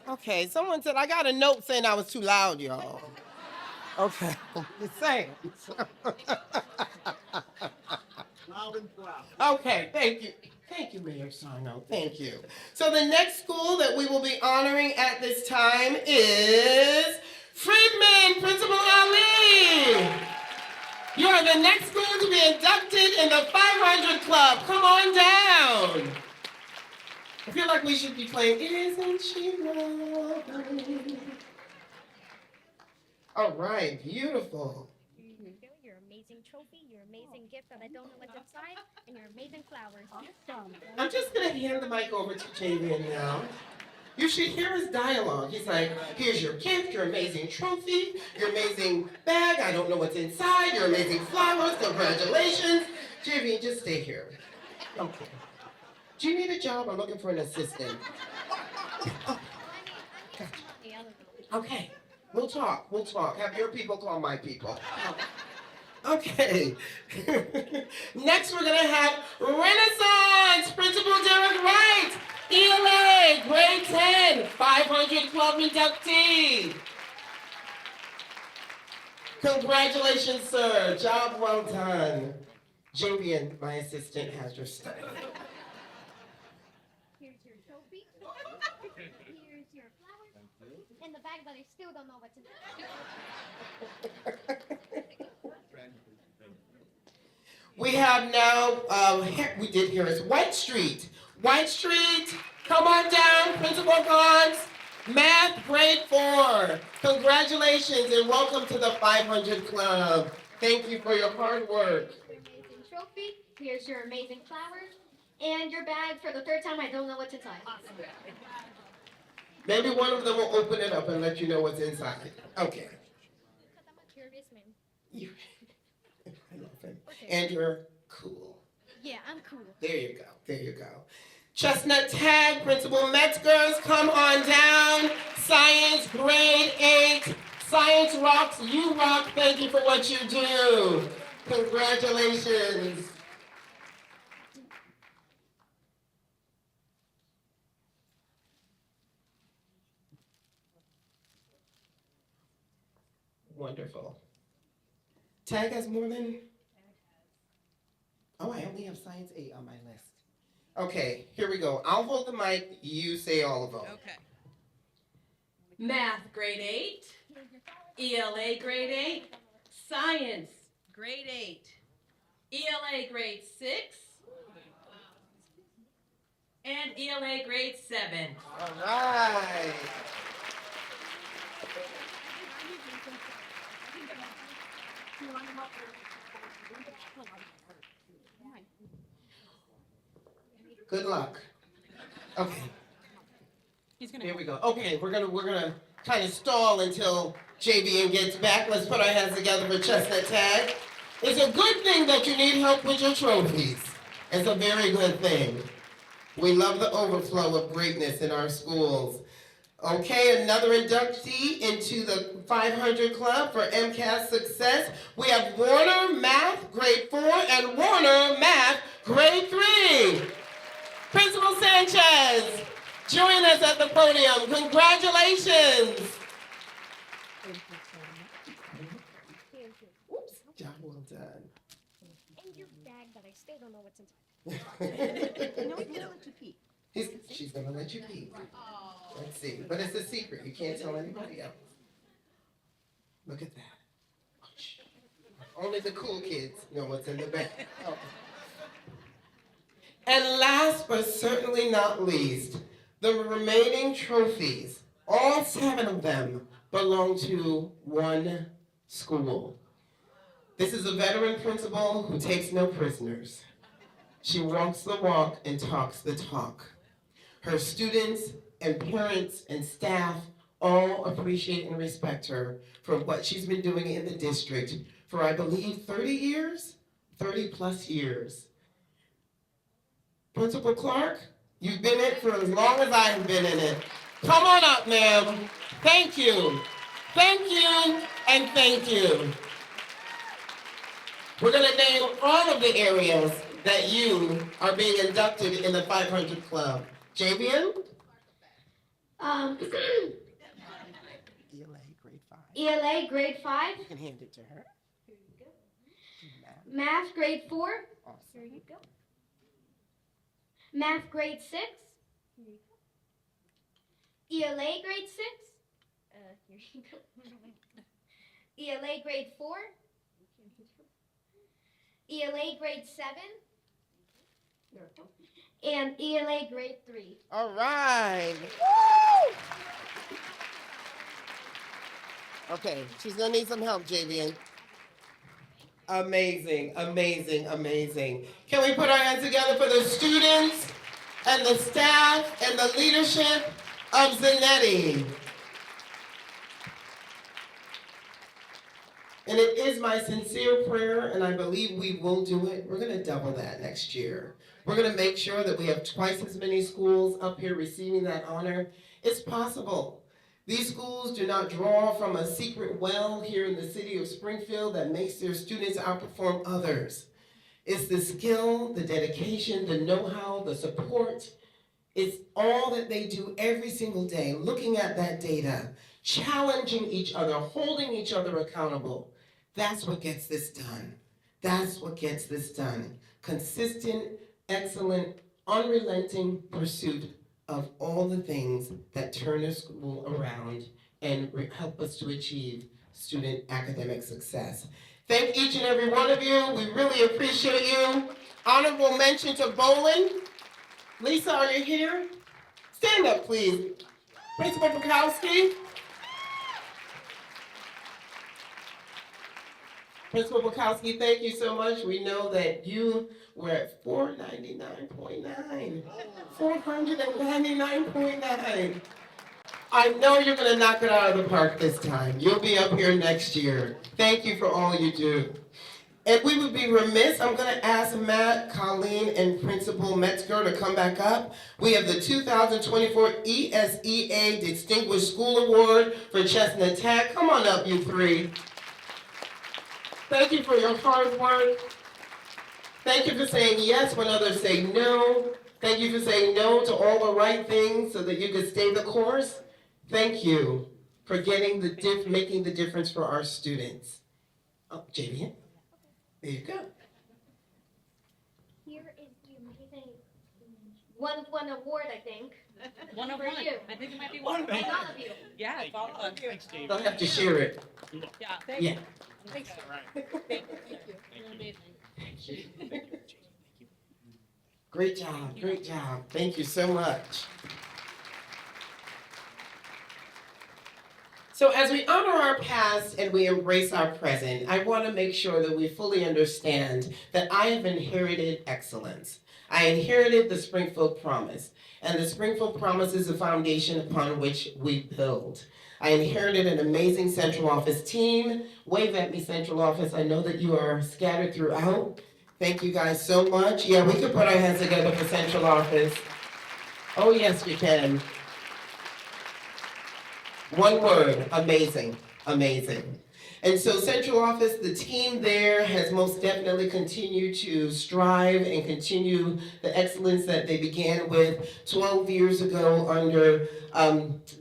Okay, someone said I got a note saying I was too loud, y'all. Okay, just saying. Loud and proud. Okay, thank you. Thank you, Mayor Sarno. Thank you. So the next school that we will be honoring at this time is Friedman, Principal Ali. You are the next school to be inducted in the 500 Club. Come on down. I feel like we should be playing Isn't She Lovely? All right, beautiful. Your amazing trophy, your amazing gift that I don't know what's inside, and your amazing flowers. I'm just going to hand the mic over to Javian now. You should hear his dialogue. He's like, here's your gift, your amazing trophy, your amazing bag, I don't know what's inside, your amazing flowers, congratulations. Javian, just stay here. Okay. Do you need a job? I'm looking for an assistant. Oh, gotcha. Okay, we'll talk. Have your people call my people. Okay. Next, we're going to have Renaissance Principal Derek Wright, ELA, grade 10, 500 Club inductee. Congratulations, sir. Job well done. Javian, my assistant, has your stuff. Here's your trophy. Here's your flowers. And the bag that I still don't know what's inside. We have now, we did here is White Street. White Street, come on down, Principal Gons, Math grade 4. Congratulations and welcome to the 500 Club. Thank you for your hard work. Your amazing trophy. Here's your amazing flowers. And your bag for the third time, I don't know what's inside. Maybe one of them will open it up and let you know what's inside. Okay. Because I'm a curious man. I love him. And you're cool. Yeah, I'm cool. There you go. Chestnut Tag, Principal Metzgers, come on down. Science, grade 8. Science rocks, you rock. Thank you for what you do. Congratulations. Wonderful. Tag has more than? Oh, I only have science 8 on my list. Okay, here we go. I'll hold the mic, you say all of them. Okay. Math, grade 8. ELA, grade 8. Science, Grade 8. ELA, grade 6. And ELA, grade 7. All right. Good luck. Okay. Here we go. Okay, we're gonna kind of stall until JVN gets back. Let's put our hands together for Chestnut Tag. It's a good thing that you need help with your trophies. It's a very good thing. We love the overflow of greatness in our schools. Okay, another inductee into the 500 Club for MCAS success. We have Warner Math, grade 4, and Warner Math, grade 3. Principal Sanchez, join us at the podium. Congratulations. Oops, job well done. And your bag, but I still don't know what's inside. She's gonna let you peek. Let's see, but it's a secret. You can't tell anybody else. Look at that. Shh. Only the cool kids know what's in the bag. Oh. And last but certainly not least, the remaining trophies, all 7 of them belong to one school. This is a veteran principal who takes no prisoners. She walks the walk and talks the talk. Her students and parents and staff all appreciate and respect her for what she's been doing in the district for, I believe, 30 years? 30 plus years. Principal Clark, you've been in it for as long as I've been in it. Come on up, ma'am. Thank you. Thank you, and thank you. We're gonna name all of the areas that you are being inducted in the 500 Club. Javian? Um, ELA grade 5. ELA, grade 5. You can hand it to her. Here you go. Math, grade 4. Awesome. Here you go. Math, grade 6. Here you go. ELA, grade 6. Here you go. ELA, grade 4. ELA, grade 7. And ELA, grade 3. All right. Woo! Okay, she's gonna need some help, Javian. Amazing, amazing, amazing. Can we put our hands together for the students and the staff and the leadership of Zanetti? And it is my sincere prayer, and I believe we will do it. We're gonna double that next year. We're gonna make sure that we have twice as many schools up here receiving that honor. It's possible. These schools do not draw from a secret well here in the city of Springfield that makes their students outperform others. It's the skill, the dedication, the know-how, the support. It's all that they do every single day, looking at that data, challenging each other, holding each other accountable. That's what gets this done. That's what gets this done. Consistent, excellent, unrelenting pursuit of all the things that turn a school around and help us to achieve student academic success. Thank each and every one of you. We really appreciate you. Honorable mention to Bolin. Lisa, are you here? Stand up, please. Principal Bukowski. Principal Bukowski, thank you so much. We know that you were at 499.9. 499.9. I know you're going to knock it out of the park this time. You'll be up here next year. Thank you for all you do. And we would be remiss, I'm going to ask Matt, Colleen, and Principal Metzger to come back up. We have the 2024 ESEA Distinguished School Award for Chestnut Tech. Come on up, you three. Thank you for your hard work. Thank you for saying yes when others say no. Thank you for saying no to all the right things so that you could stay the course. Thank you. for making the difference for our students. Oh, Javian, there you go. Here is the amazing one award, I think. One of For one. you. I think it might be one of And one. all of you. Yeah, it's all of us. Thanks, Dave. Don't have to share it. Yeah, thank Yeah. you. Thanks. Thank you. You're amazing. Great job, great job. Thank you so much. So as we honor our past and we embrace our present, I want to make sure that we fully understand that I have inherited excellence. I inherited the Springfield Promise, and the Springfield Promise is the foundation upon which we build. I inherited an amazing central office team. Wave at me, central office. I know that you are scattered throughout. Thank you guys so much. Yeah, we can put our hands together for central office. Oh yes, we can. One word, amazing, amazing. And so central office, the team there has most definitely continued to strive and continue the excellence that they began with 12 years ago under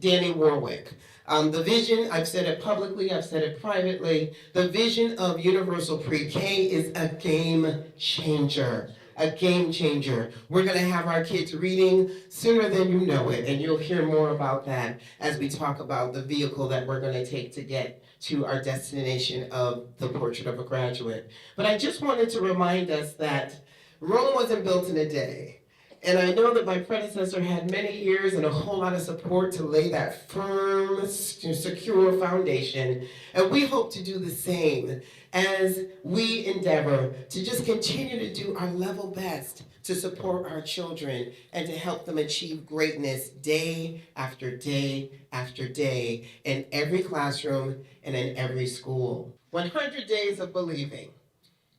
Danny Warwick. The vision, I've said it publicly, I've said it privately, the vision of Universal Pre-K is a game changer. A game changer. We're going to have our kids reading sooner than you know it, and you'll hear more about that as we talk about the vehicle that we're going to take to get to our destination of the Portrait of a Graduate. But I just wanted to remind us that Rome wasn't built in a day. And I know that my predecessor had many years and a whole lot of support to lay that firm, secure foundation. And we hope to do the same as we endeavor to just continue to do our level best to support our children and to help them achieve greatness day after day after day in every classroom and in every school. 100 days of believing.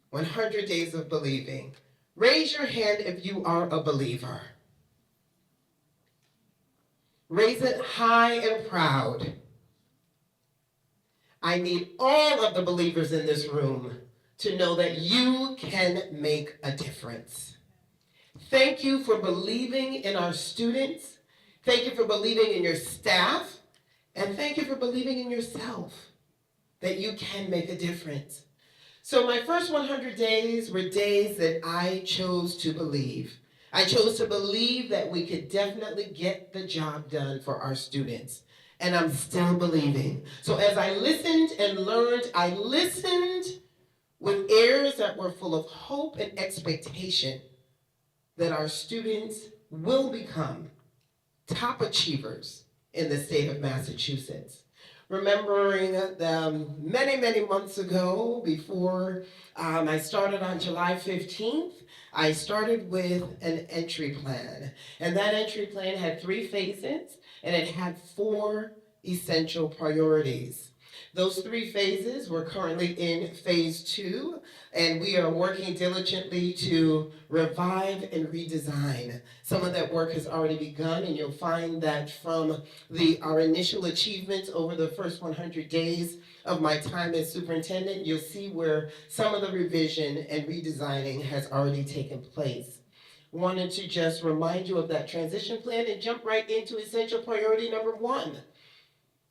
100 days of believing. Raise your hand if you are a believer. Raise it high and proud. I need all of the believers in this room to know that you can make a difference. Thank you for believing in our students. Thank you for believing in your staff. And thank you for believing in yourself that you can make a difference. So my first 100 days were days that I chose to believe. I chose to believe that we could definitely get the job done for our students. And I'm still believing. So as I listened and learned, I listened with ears that were full of hope and expectation that our students will become top achievers in the state of Massachusetts. Remembering many, many months ago, before I started on July 15th, I started with an entry plan. And that entry plan had 3 phases, and it had 4 essential priorities. Those 3 phases, we're currently in phase 2, and we are working diligently to revive and redesign. Some of that work has already begun, and you'll find that from our initial achievements over the first 100 days of my time as superintendent, you'll see where some of the revision and redesigning has already taken place. Wanted to just remind you of that transition plan and jump right into essential priority number 1.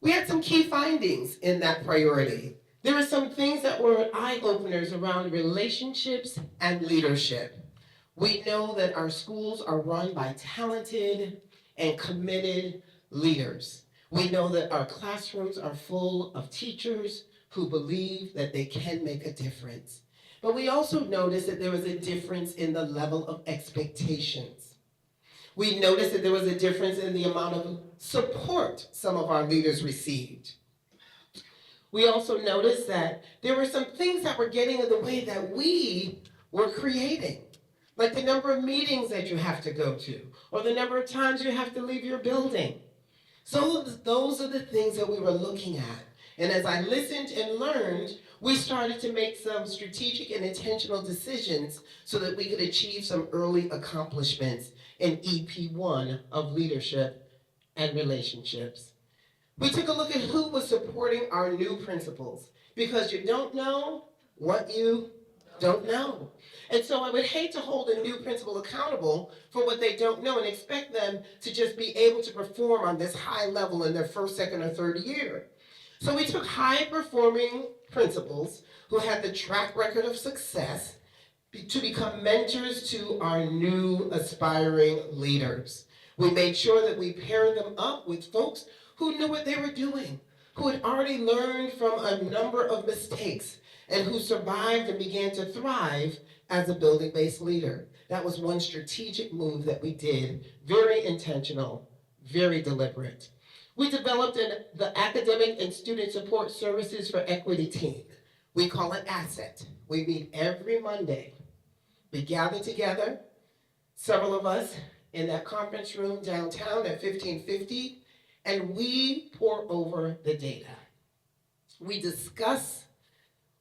We had some key findings in that priority. There were some things that were eye-openers around relationships and leadership. We know that our schools are run by talented and committed leaders. We know that our classrooms are full of teachers who believe that they can make a difference. But we also noticed that there was a difference in the level of expectations. We noticed that there was a difference in the amount of support some of our leaders received. We also noticed that there were some things that were getting in the way that we were creating, like the number of meetings that you have to go to, or the number of times you have to leave your building. So those are the things that we were looking at. And as I listened and learned, we started to make some strategic and intentional decisions so that we could achieve some early accomplishments in EP1 of leadership and relationships. We took a look at who was supporting our new principals, because you don't know what you Don't know. And so I would hate to hold a new principal accountable for what they don't know and expect them to just be able to perform on this high level in their first, second, or third year. So we took high-performing principals who had the track record of success to become mentors to our new aspiring leaders. We made sure that we paired them up with folks who knew what they were doing, who had already learned from a number of mistakes, and who survived and began to thrive as a building-based leader. That was one strategic move that we did, very intentional, very deliberate. We developed the Academic and Student Support Services for Equity team. We call it ASSET. We meet every Monday. We gather together, several of us in that conference room downtown at 1550, and we pour over the data. We discuss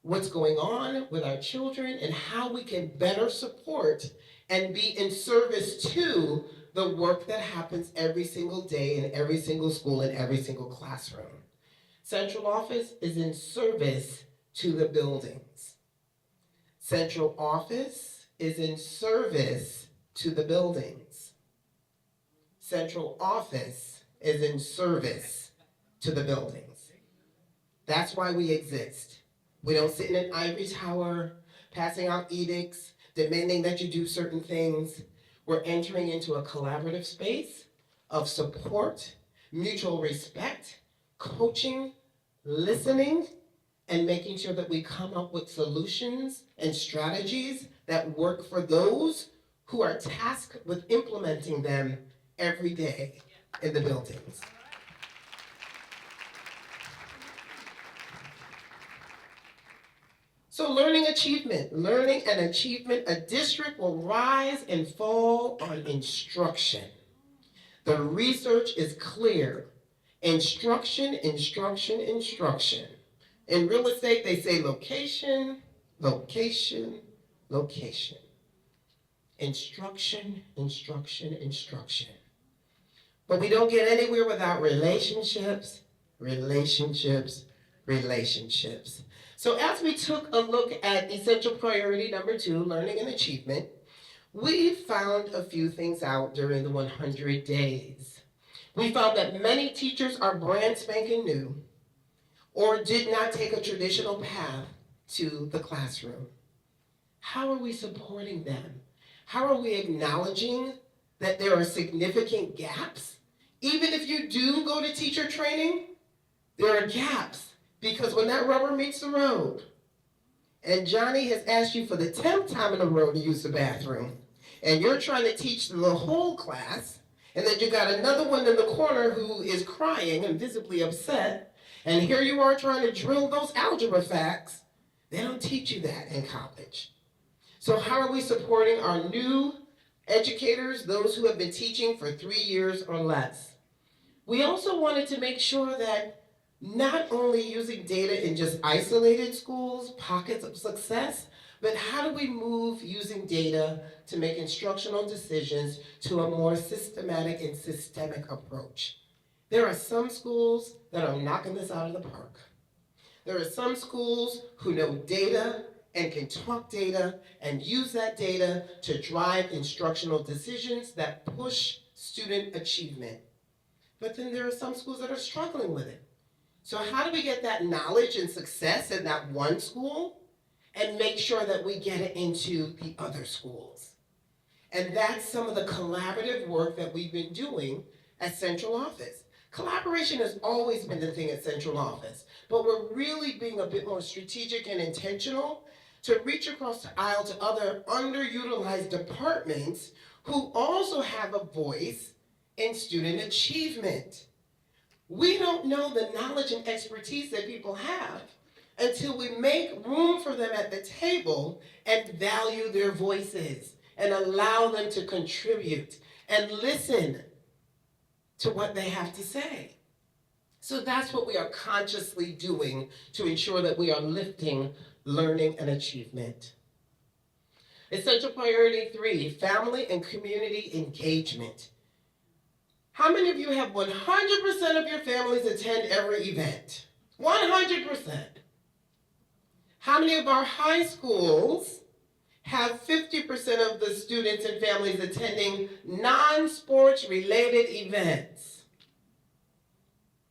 what's going on with our children and how we can better support and be in service to the work that happens every single day in every single school in every single classroom. Central office is in service to the buildings. Central office is in service to the buildings. Central office is in service to the buildings. That's why we exist. We don't sit in an ivory tower, passing out edicts, demanding that you do certain things. We're entering into a collaborative space of support, mutual respect, coaching, listening, and making sure that we come up with solutions and strategies that work for those who are tasked with implementing them every day in the buildings. So learning and achievement, a district will rise and fall on instruction. The research is clear. Instruction, instruction, instruction. In real estate, they say location, location, location. Instruction, instruction, instruction. But we don't get anywhere without relationships, relationships, relationships. So as we took a look at essential priority number 2, learning and achievement, we found a few things out during the 100 days. We found that many teachers are brand spanking new or did not take a traditional path to the classroom. How are we supporting them? How are we acknowledging that there are significant gaps? Even if you do go to teacher training, there are gaps. Because when that rubber meets the road, and Johnny has asked you for the 10th time in a row to use the bathroom, and you're trying to teach the whole class, and then you got another one in the corner who is crying and visibly upset, and here you are trying to drill those algebra facts, they don't teach you that in college. So how are we supporting our new educators, those who have been teaching for 3 years or less? We also wanted to make sure that not only using data in just isolated schools, pockets of success, but how do we move using data to make instructional decisions to a more systematic and systemic approach? There are some schools that are knocking this out of the park. There are some schools who know data and can talk data and use that data to drive instructional decisions that push student achievement. But then there are some schools that are struggling with it. So how do we get that knowledge and success in that one school and make sure that we get it into the other schools? And that's some of the collaborative work that we've been doing at Central Office. Collaboration has always been the thing at Central Office, but we're really being a bit more strategic and intentional to reach across the aisle to other underutilized departments who also have a voice in student achievement. We don't know the knowledge and expertise that people have until we make room for them at the table and value their voices and allow them to contribute and listen to what they have to say. So that's what we are consciously doing to ensure that we are lifting learning and achievement. Essential priority 3, family and community engagement. How many of you have 100% of your families attend every event? 100%. How many of our high schools have 50% of the students and families attending non-sports related events.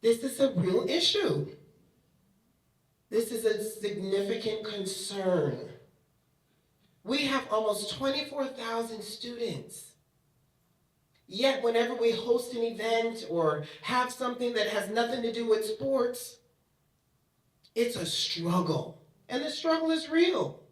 This is a real issue. This is a significant concern. We have almost 24,000 students. Yet whenever we host an event or have something that has nothing to do with sports, it's a struggle. And the struggle is real.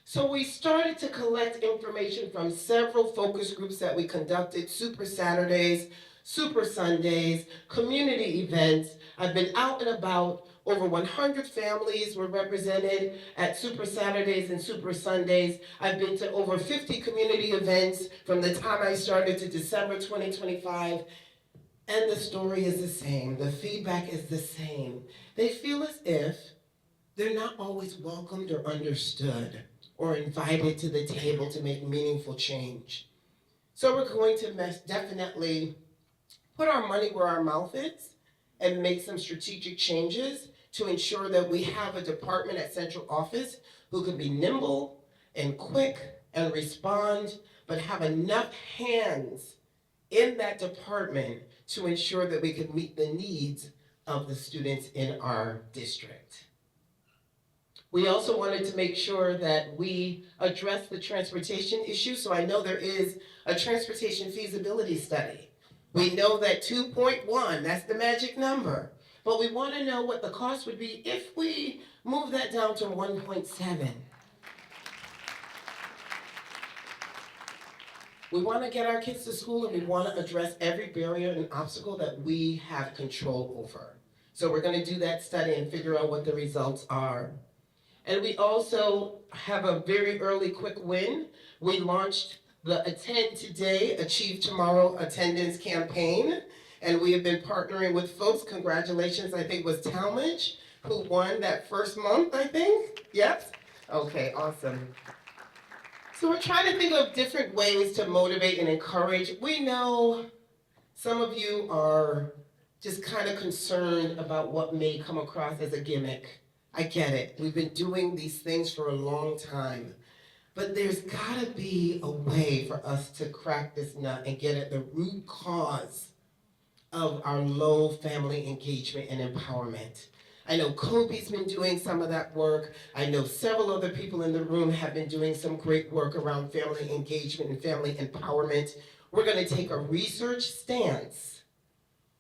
So we started to collect information from several focus groups that we conducted, Super Saturdays, Super Sundays, community events. I've been out and about. Over 100 families were represented at Super Saturdays and Super Sundays. I've been to over 50 community events from the time I started to December 2025. And the story is the same. The feedback is the same. They feel as if they're not always welcomed or understood or invited to the table to make meaningful change. So we're going to definitely put our money where our mouth is and make some strategic changes to ensure that we have a department at central office who can be nimble and quick and respond, but have enough hands in that department to ensure that we can meet the needs of the students in our district. We also wanted to make sure that we address the transportation issue. So I know there is a transportation feasibility study. We know that 2.1, that's the magic number. But we want to know what the cost would be if we move that down to 1.7. We want to get our kids to school, and we want to address every barrier and obstacle that we have control over. So we're going to do that study and figure out what the results are. And we also have a very early quick win. We launched the Attend Today, Achieve Tomorrow attendance campaign. And we have been partnering with folks. Congratulations, I think it was Talmadge, who won that first month, I think? Yes? Okay, awesome. So we're trying to think of different ways to motivate and encourage. We know some of you are just kind of concerned about what may come across as a gimmick. I get it. We've been doing these things for a long time. But there's gotta be a way for us to crack this nut and get at the root cause of our low family engagement and empowerment. I know Kobe's been doing some of that work. I know several other people in the room have been doing some great work around family engagement and family empowerment. We're gonna take a research stance,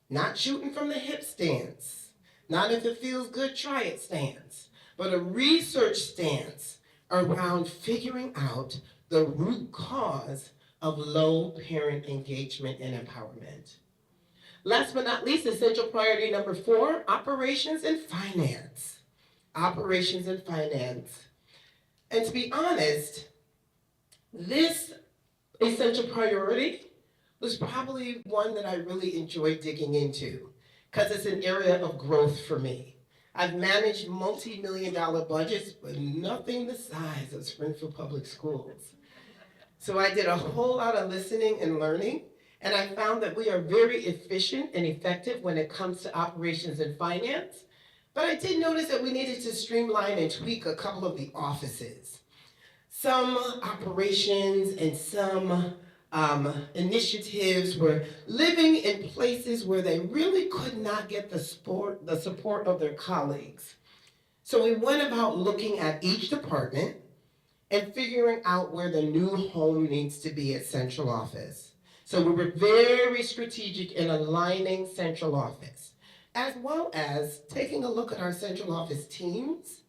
not shooting from the hip stance, not if it feels good, try it stance, but a research stance around figuring out the root cause of low parent engagement and empowerment. Last but not least, essential priority number 4, operations and finance. Operations and finance. And to be honest, this essential priority was probably one that I really enjoyed digging into because it's an area of growth for me. I've managed multi-million-dollar budgets, but nothing the size of Springfield Public Schools. So I did a whole lot of listening and learning, and I found that we are very efficient and effective when it comes to operations and finance. But I did notice that we needed to streamline and tweak a couple of the offices. Some operations and some initiatives were living in places where they really could not get the support of their colleagues. So we went about looking at each department and figuring out where the new home needs to be at central office. So we were very strategic in aligning central office, as well as taking a look at our central office teams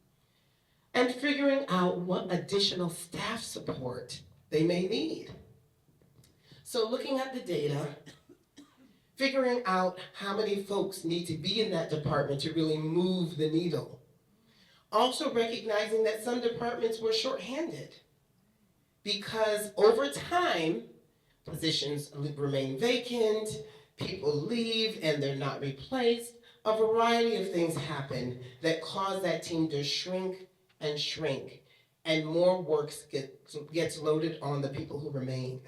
and figuring out what additional staff support they may need. So looking at the data, figuring out how many folks need to be in that department to really move the needle. Also recognizing that some departments were shorthanded because over time, positions remain vacant, people leave and they're not replaced. A variety of things happen that cause that team to shrink and shrink, and more work gets loaded on the people who remain.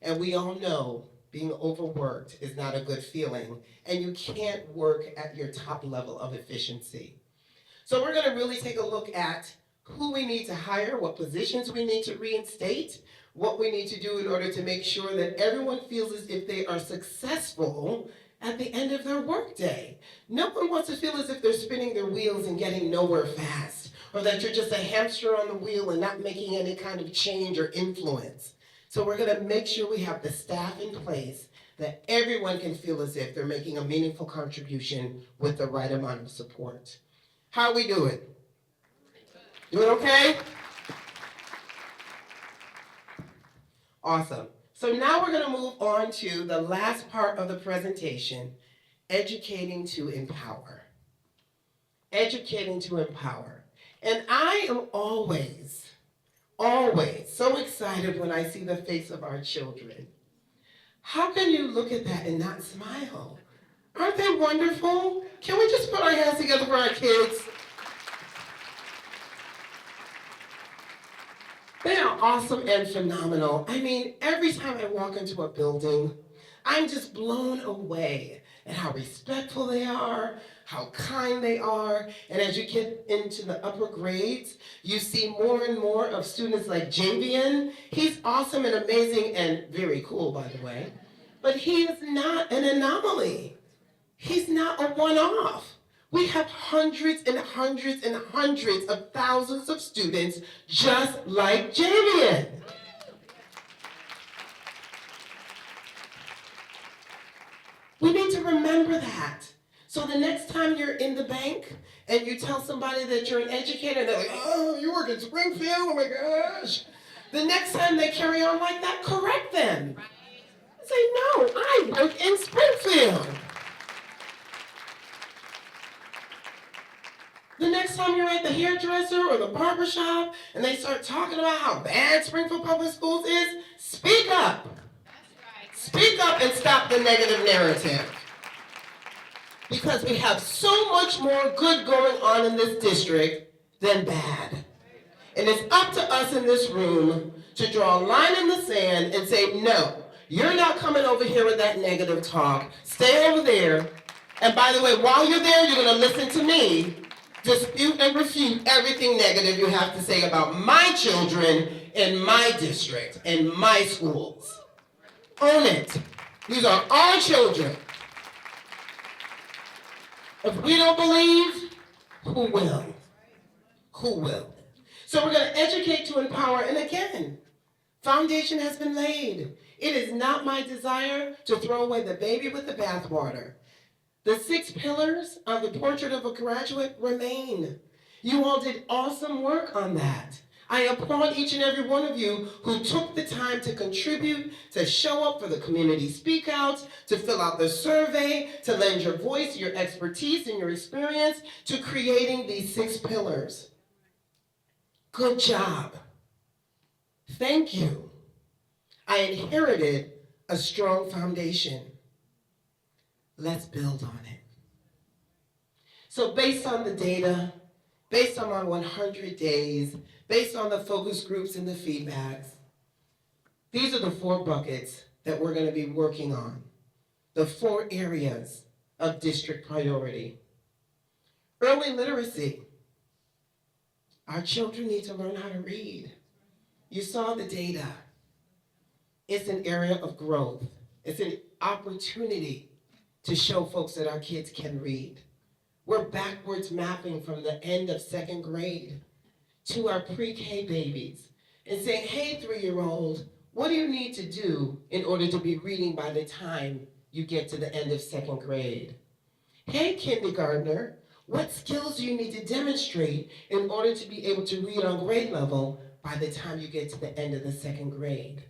And we all know being overworked is not a good feeling, and you can't work at your top level of efficiency. So we're gonna really take a look at who we need to hire, what positions we need to reinstate, what we need to do in order to make sure that everyone feels as if they are successful at the end of their workday. No one wants to feel as if they're spinning their wheels and getting nowhere fast, or that you're just a hamster on the wheel and not making any kind of change or influence. So we're gonna make sure we have the staff in place that everyone can feel as if they're making a meaningful contribution with the right amount of support. How we doing? Doing okay? Awesome. So now we're gonna move on to the last part of the presentation, educating to empower. Educating to empower. And I am always so excited when I see the face of our children. How can you look at that and not smile? Aren't they wonderful? Can we just put our hands together for our kids? They are awesome and phenomenal. I mean, every time I walk into a building, I'm just blown away at how respectful they are, how kind they are. And as you get into the upper grades, you see more and more of students like Javian. He's awesome and amazing and very cool, by the way. But he is not an anomaly. He's not a one-off. We have hundreds and hundreds and hundreds of thousands of students just like Javian. We need to remember that. So the next time you're in the bank and you tell somebody that you're an educator, they're like, oh, you work in Springfield, oh my gosh. The next time they carry on like that, correct them. Say, no, I work in Springfield. The next time you're at the hairdresser or the barber shop and they start talking about how bad Springfield Public Schools is, speak up. Speak up and stop the negative narrative. Because we have so much more good going on in this district than bad. And it's up to us in this room to draw a line in the sand and say, no, you're not coming over here with that negative talk. Stay over there. And by the way, while you're there, you're going to listen to me dispute and refute everything negative you have to say about my children in my district, in my schools. Own it. These are our children. If we don't believe, who will? Who will? So we're going to educate to empower. And again, foundation has been laid. It is not my desire to throw away the baby with the bathwater. The 6 pillars of the portrait of a graduate remain. You all did awesome work on that. I applaud each and every one of you who took the time to contribute, to show up for the community speak outs, to fill out the survey, to lend your voice, your expertise, and your experience to creating these 6 pillars. Good job. Thank you. I inherited a strong foundation. Let's build on it. So based on the data, based on my 100 days, based on the focus groups and the feedbacks, these are the 4 buckets that we're going to be working on, the 4 areas of district priority. Early literacy. Our children need to learn how to read. You saw the data. It's an area of growth. It's an opportunity to show folks that our kids can read. We're backwards mapping from the end of 2nd grade to our pre-K babies and saying, hey, 3-year-old, what do you need to do in order to be reading by the time you get to the end of 2nd grade? Hey, kindergartner, what skills do you need to demonstrate in order to be able to read on grade level by the time you get to the end of the 2nd grade?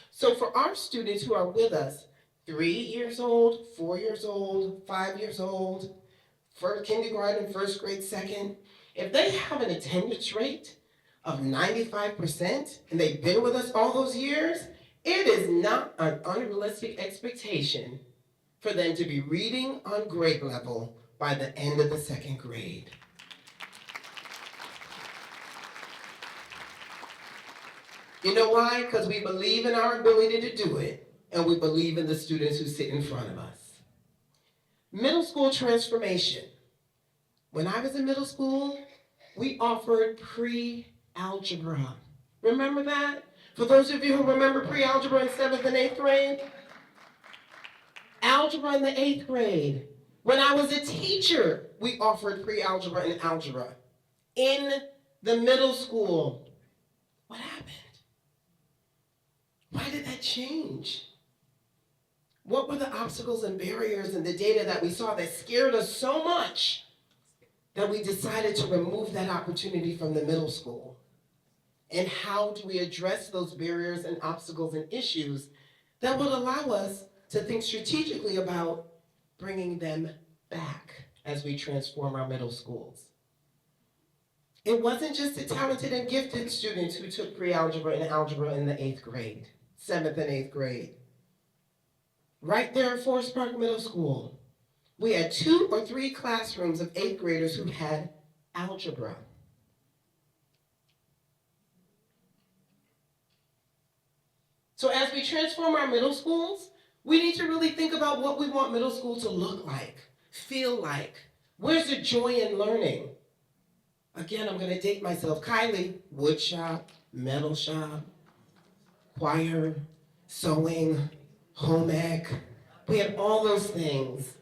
So for our students who are with us, 3 years old, 4 years old, 5 years old, first kindergarten, 1st grade, 2nd, if they have an attendance rate of 95% and they've been with us all those years, it is not an unrealistic expectation for them to be reading on grade level by the end of the 2nd grade. You know why? Because we believe in our ability to do it. And we believe in the students who sit in front of us. Middle school transformation. When I was in middle school, we offered pre-algebra. Remember that? For those of you who remember pre-algebra in 7th and 8th grade, algebra in the 8th grade. When I was a teacher, we offered pre-algebra and algebra. In the middle school, what happened? Why did that change? What were the obstacles and barriers in the data that we saw that scared us so much that we decided to remove that opportunity from the middle school? And how do we address those barriers and obstacles and issues that would allow us to think strategically about bringing them back as we transform our middle schools? It wasn't just the talented and gifted students who took pre-algebra and algebra in the 8th grade, 7th and 8th grade. Right there at Forest Park Middle School, we had 2 or 3 classrooms of 8th graders who had algebra. So as we transform our middle schools, we need to really think about what we want middle school to look like, feel like. Where's the joy in learning? Again, I'm gonna date myself. Kylie, wood shop, metal shop, choir, sewing, home ec. We had all those things.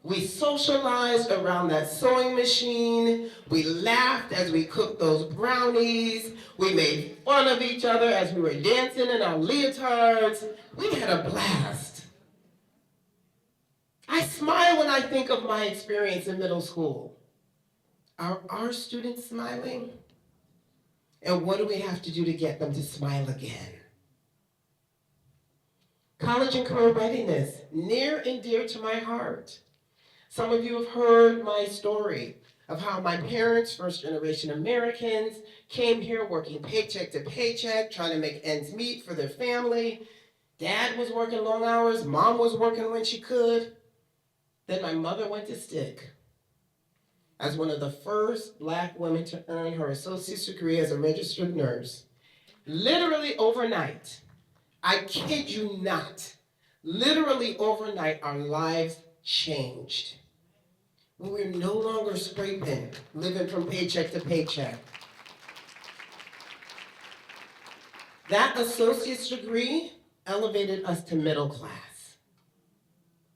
We socialized around that sewing machine. We laughed as we cooked those brownies. We made fun of each other as we were dancing in our leotards. We had a blast. I smile when I think of my experience in middle school. Are our students smiling? And what do we have to do to get them to smile again? College and career readiness, near and dear to my heart. Some of you have heard my story of how my parents, first-generation Americans, came here working paycheck to paycheck, trying to make ends meet for their family. Dad was working long hours, mom was working when she could. Then my mother went to stick as one of the first Black women to earn her associate's degree as a registered nurse. Literally overnight, I kid you not, literally overnight, our lives changed. We were no longer scraping, living from paycheck to paycheck. That associate's degree elevated us to middle class.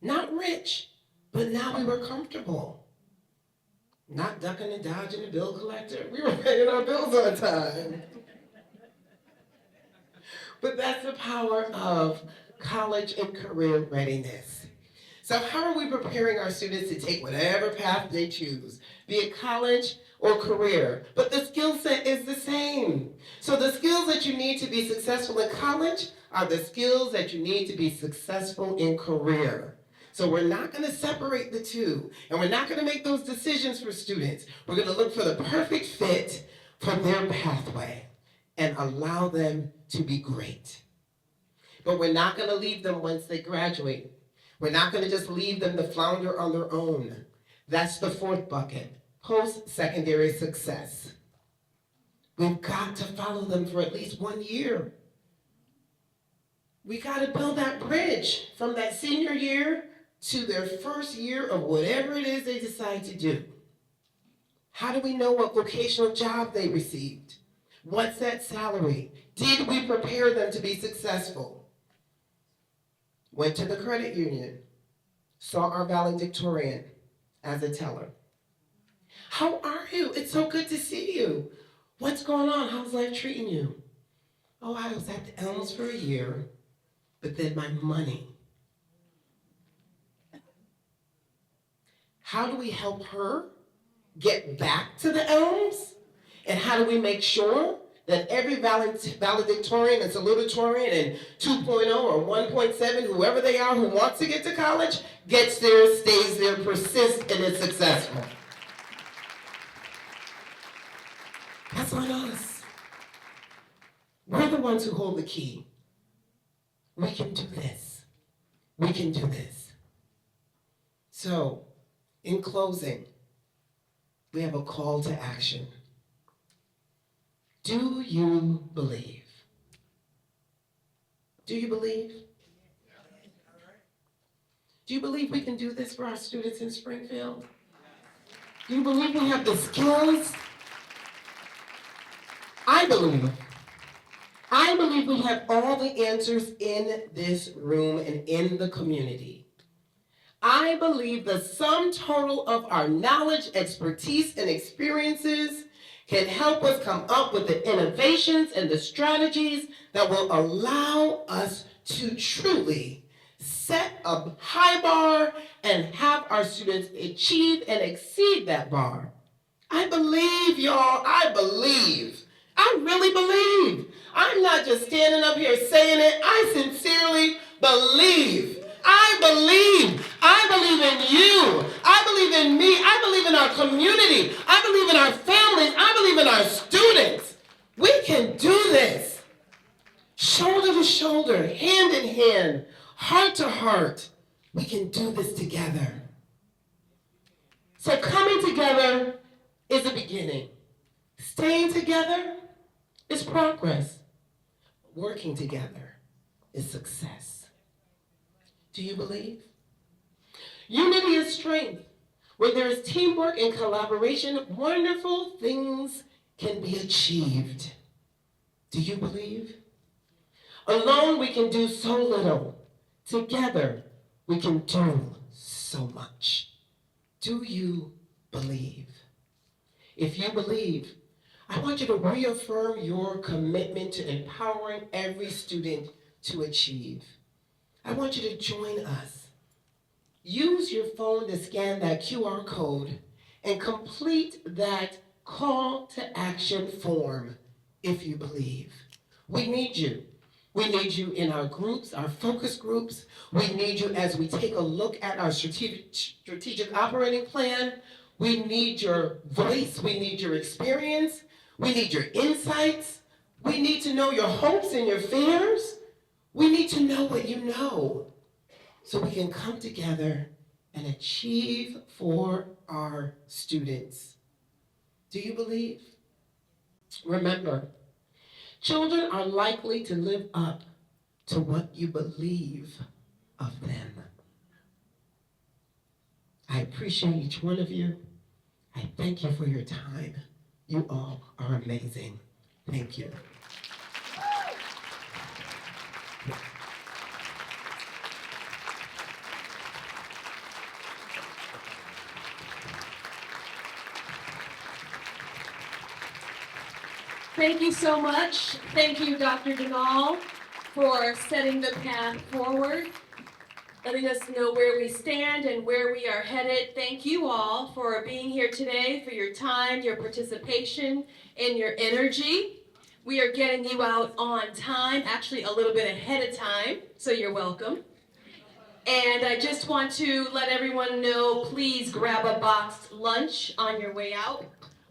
Not rich, but now we were comfortable. Not ducking and dodging the bill collector. We were paying our bills on time. But that's the power of college and career readiness. So how are we preparing our students to take whatever path they choose, be it college or career? But the skill set is the same. So the skills that you need to be successful in college are the skills that you need to be successful in career. So we're not going to separate the two, and we're not going to make those decisions for students. We're going to look for the perfect fit for their pathway and allow them to be great. But we're not going to leave them once they graduate. We're not going to just leave them to flounder on their own. That's the 4th bucket, post-secondary success. We've got to follow them for at least 1 year. We got to build that bridge from that senior year to their first year of whatever it is they decide to do. How do we know what vocational job they received? What's that salary? Did we prepare them to be successful? Went to the credit union, saw our valedictorian as a teller. How are you? It's so good to see you. What's going on? How's life treating you? Oh, I was at the Elms for a year, but then my money. How do we help her get back to the Elms? And how do we make sure that every valedictorian and salutatorian and 2.0 or 1.7, whoever they are who wants to get to college, gets there, stays there, persists, and is successful? That's on us. We're the ones who hold the key. We can do this. We can do this. So, in closing, we have a call to action. Do you believe? Do you believe? Do you believe we can do this for our students in Springfield? Do you believe we have the skills I believe we have all the answers in this room and in the community. I believe the sum total of our knowledge, expertise, and experiences can help us come up with the innovations and the strategies that will allow us to truly set a high bar and have our students achieve and exceed that bar. I believe, y'all. I believe. I really believe. I'm not just standing up here saying it. I sincerely believe. I believe. I believe in you. I believe in me. I believe in our community. I believe in our families. I believe in our students. We can do this. Shoulder to shoulder, hand in hand, heart to heart. We can do this together. So coming together is a beginning. Staying together is progress. Working together is success. Do you believe? Unity is strength. Where there is teamwork and collaboration, wonderful things can be achieved. Do you believe? Alone we can do so little. Together we can do so much. Do you believe? If you believe, I want you to reaffirm your commitment to empowering every student to achieve. I want you to join us. Use your phone to scan that QR code and complete that call to action form if you believe. We need you. We need you in our groups, our focus groups. We need you as we take a look at our strategic operating plan. We need your voice. We need your experience. We need your insights. We need to know your hopes and your fears. We need to know what you know so we can come together and achieve for our students. Do you believe? Remember, children are likely to live up to what you believe of them. I appreciate each one of you. I thank you for your time. You all are amazing. Thank you. Thank you so much. Thank you, Dr. Denal, for setting the path forward, letting us know where we stand and where we are headed. Thank you all for being here today, for your time, your participation, and your energy. We are getting you out on time, actually a little bit ahead of time, so you're welcome. And I just want to let everyone know, please grab a boxed lunch on your way out.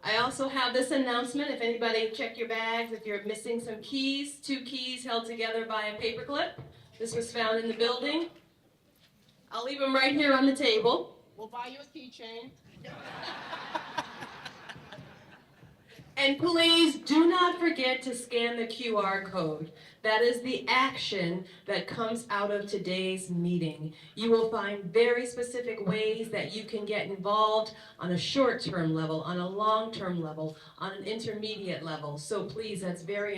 I also have this announcement. If anybody, check your bags if you're missing some keys. 2 keys held together by a paper clip. This was found in the building. I'll leave them right here on the table. We'll buy you a keychain. And please do not forget to scan the QR code. That is the action that comes out of today's meeting. You will find very specific ways that you can get involved on a short-term level, on a long-term level, on an intermediate level. So please, that's very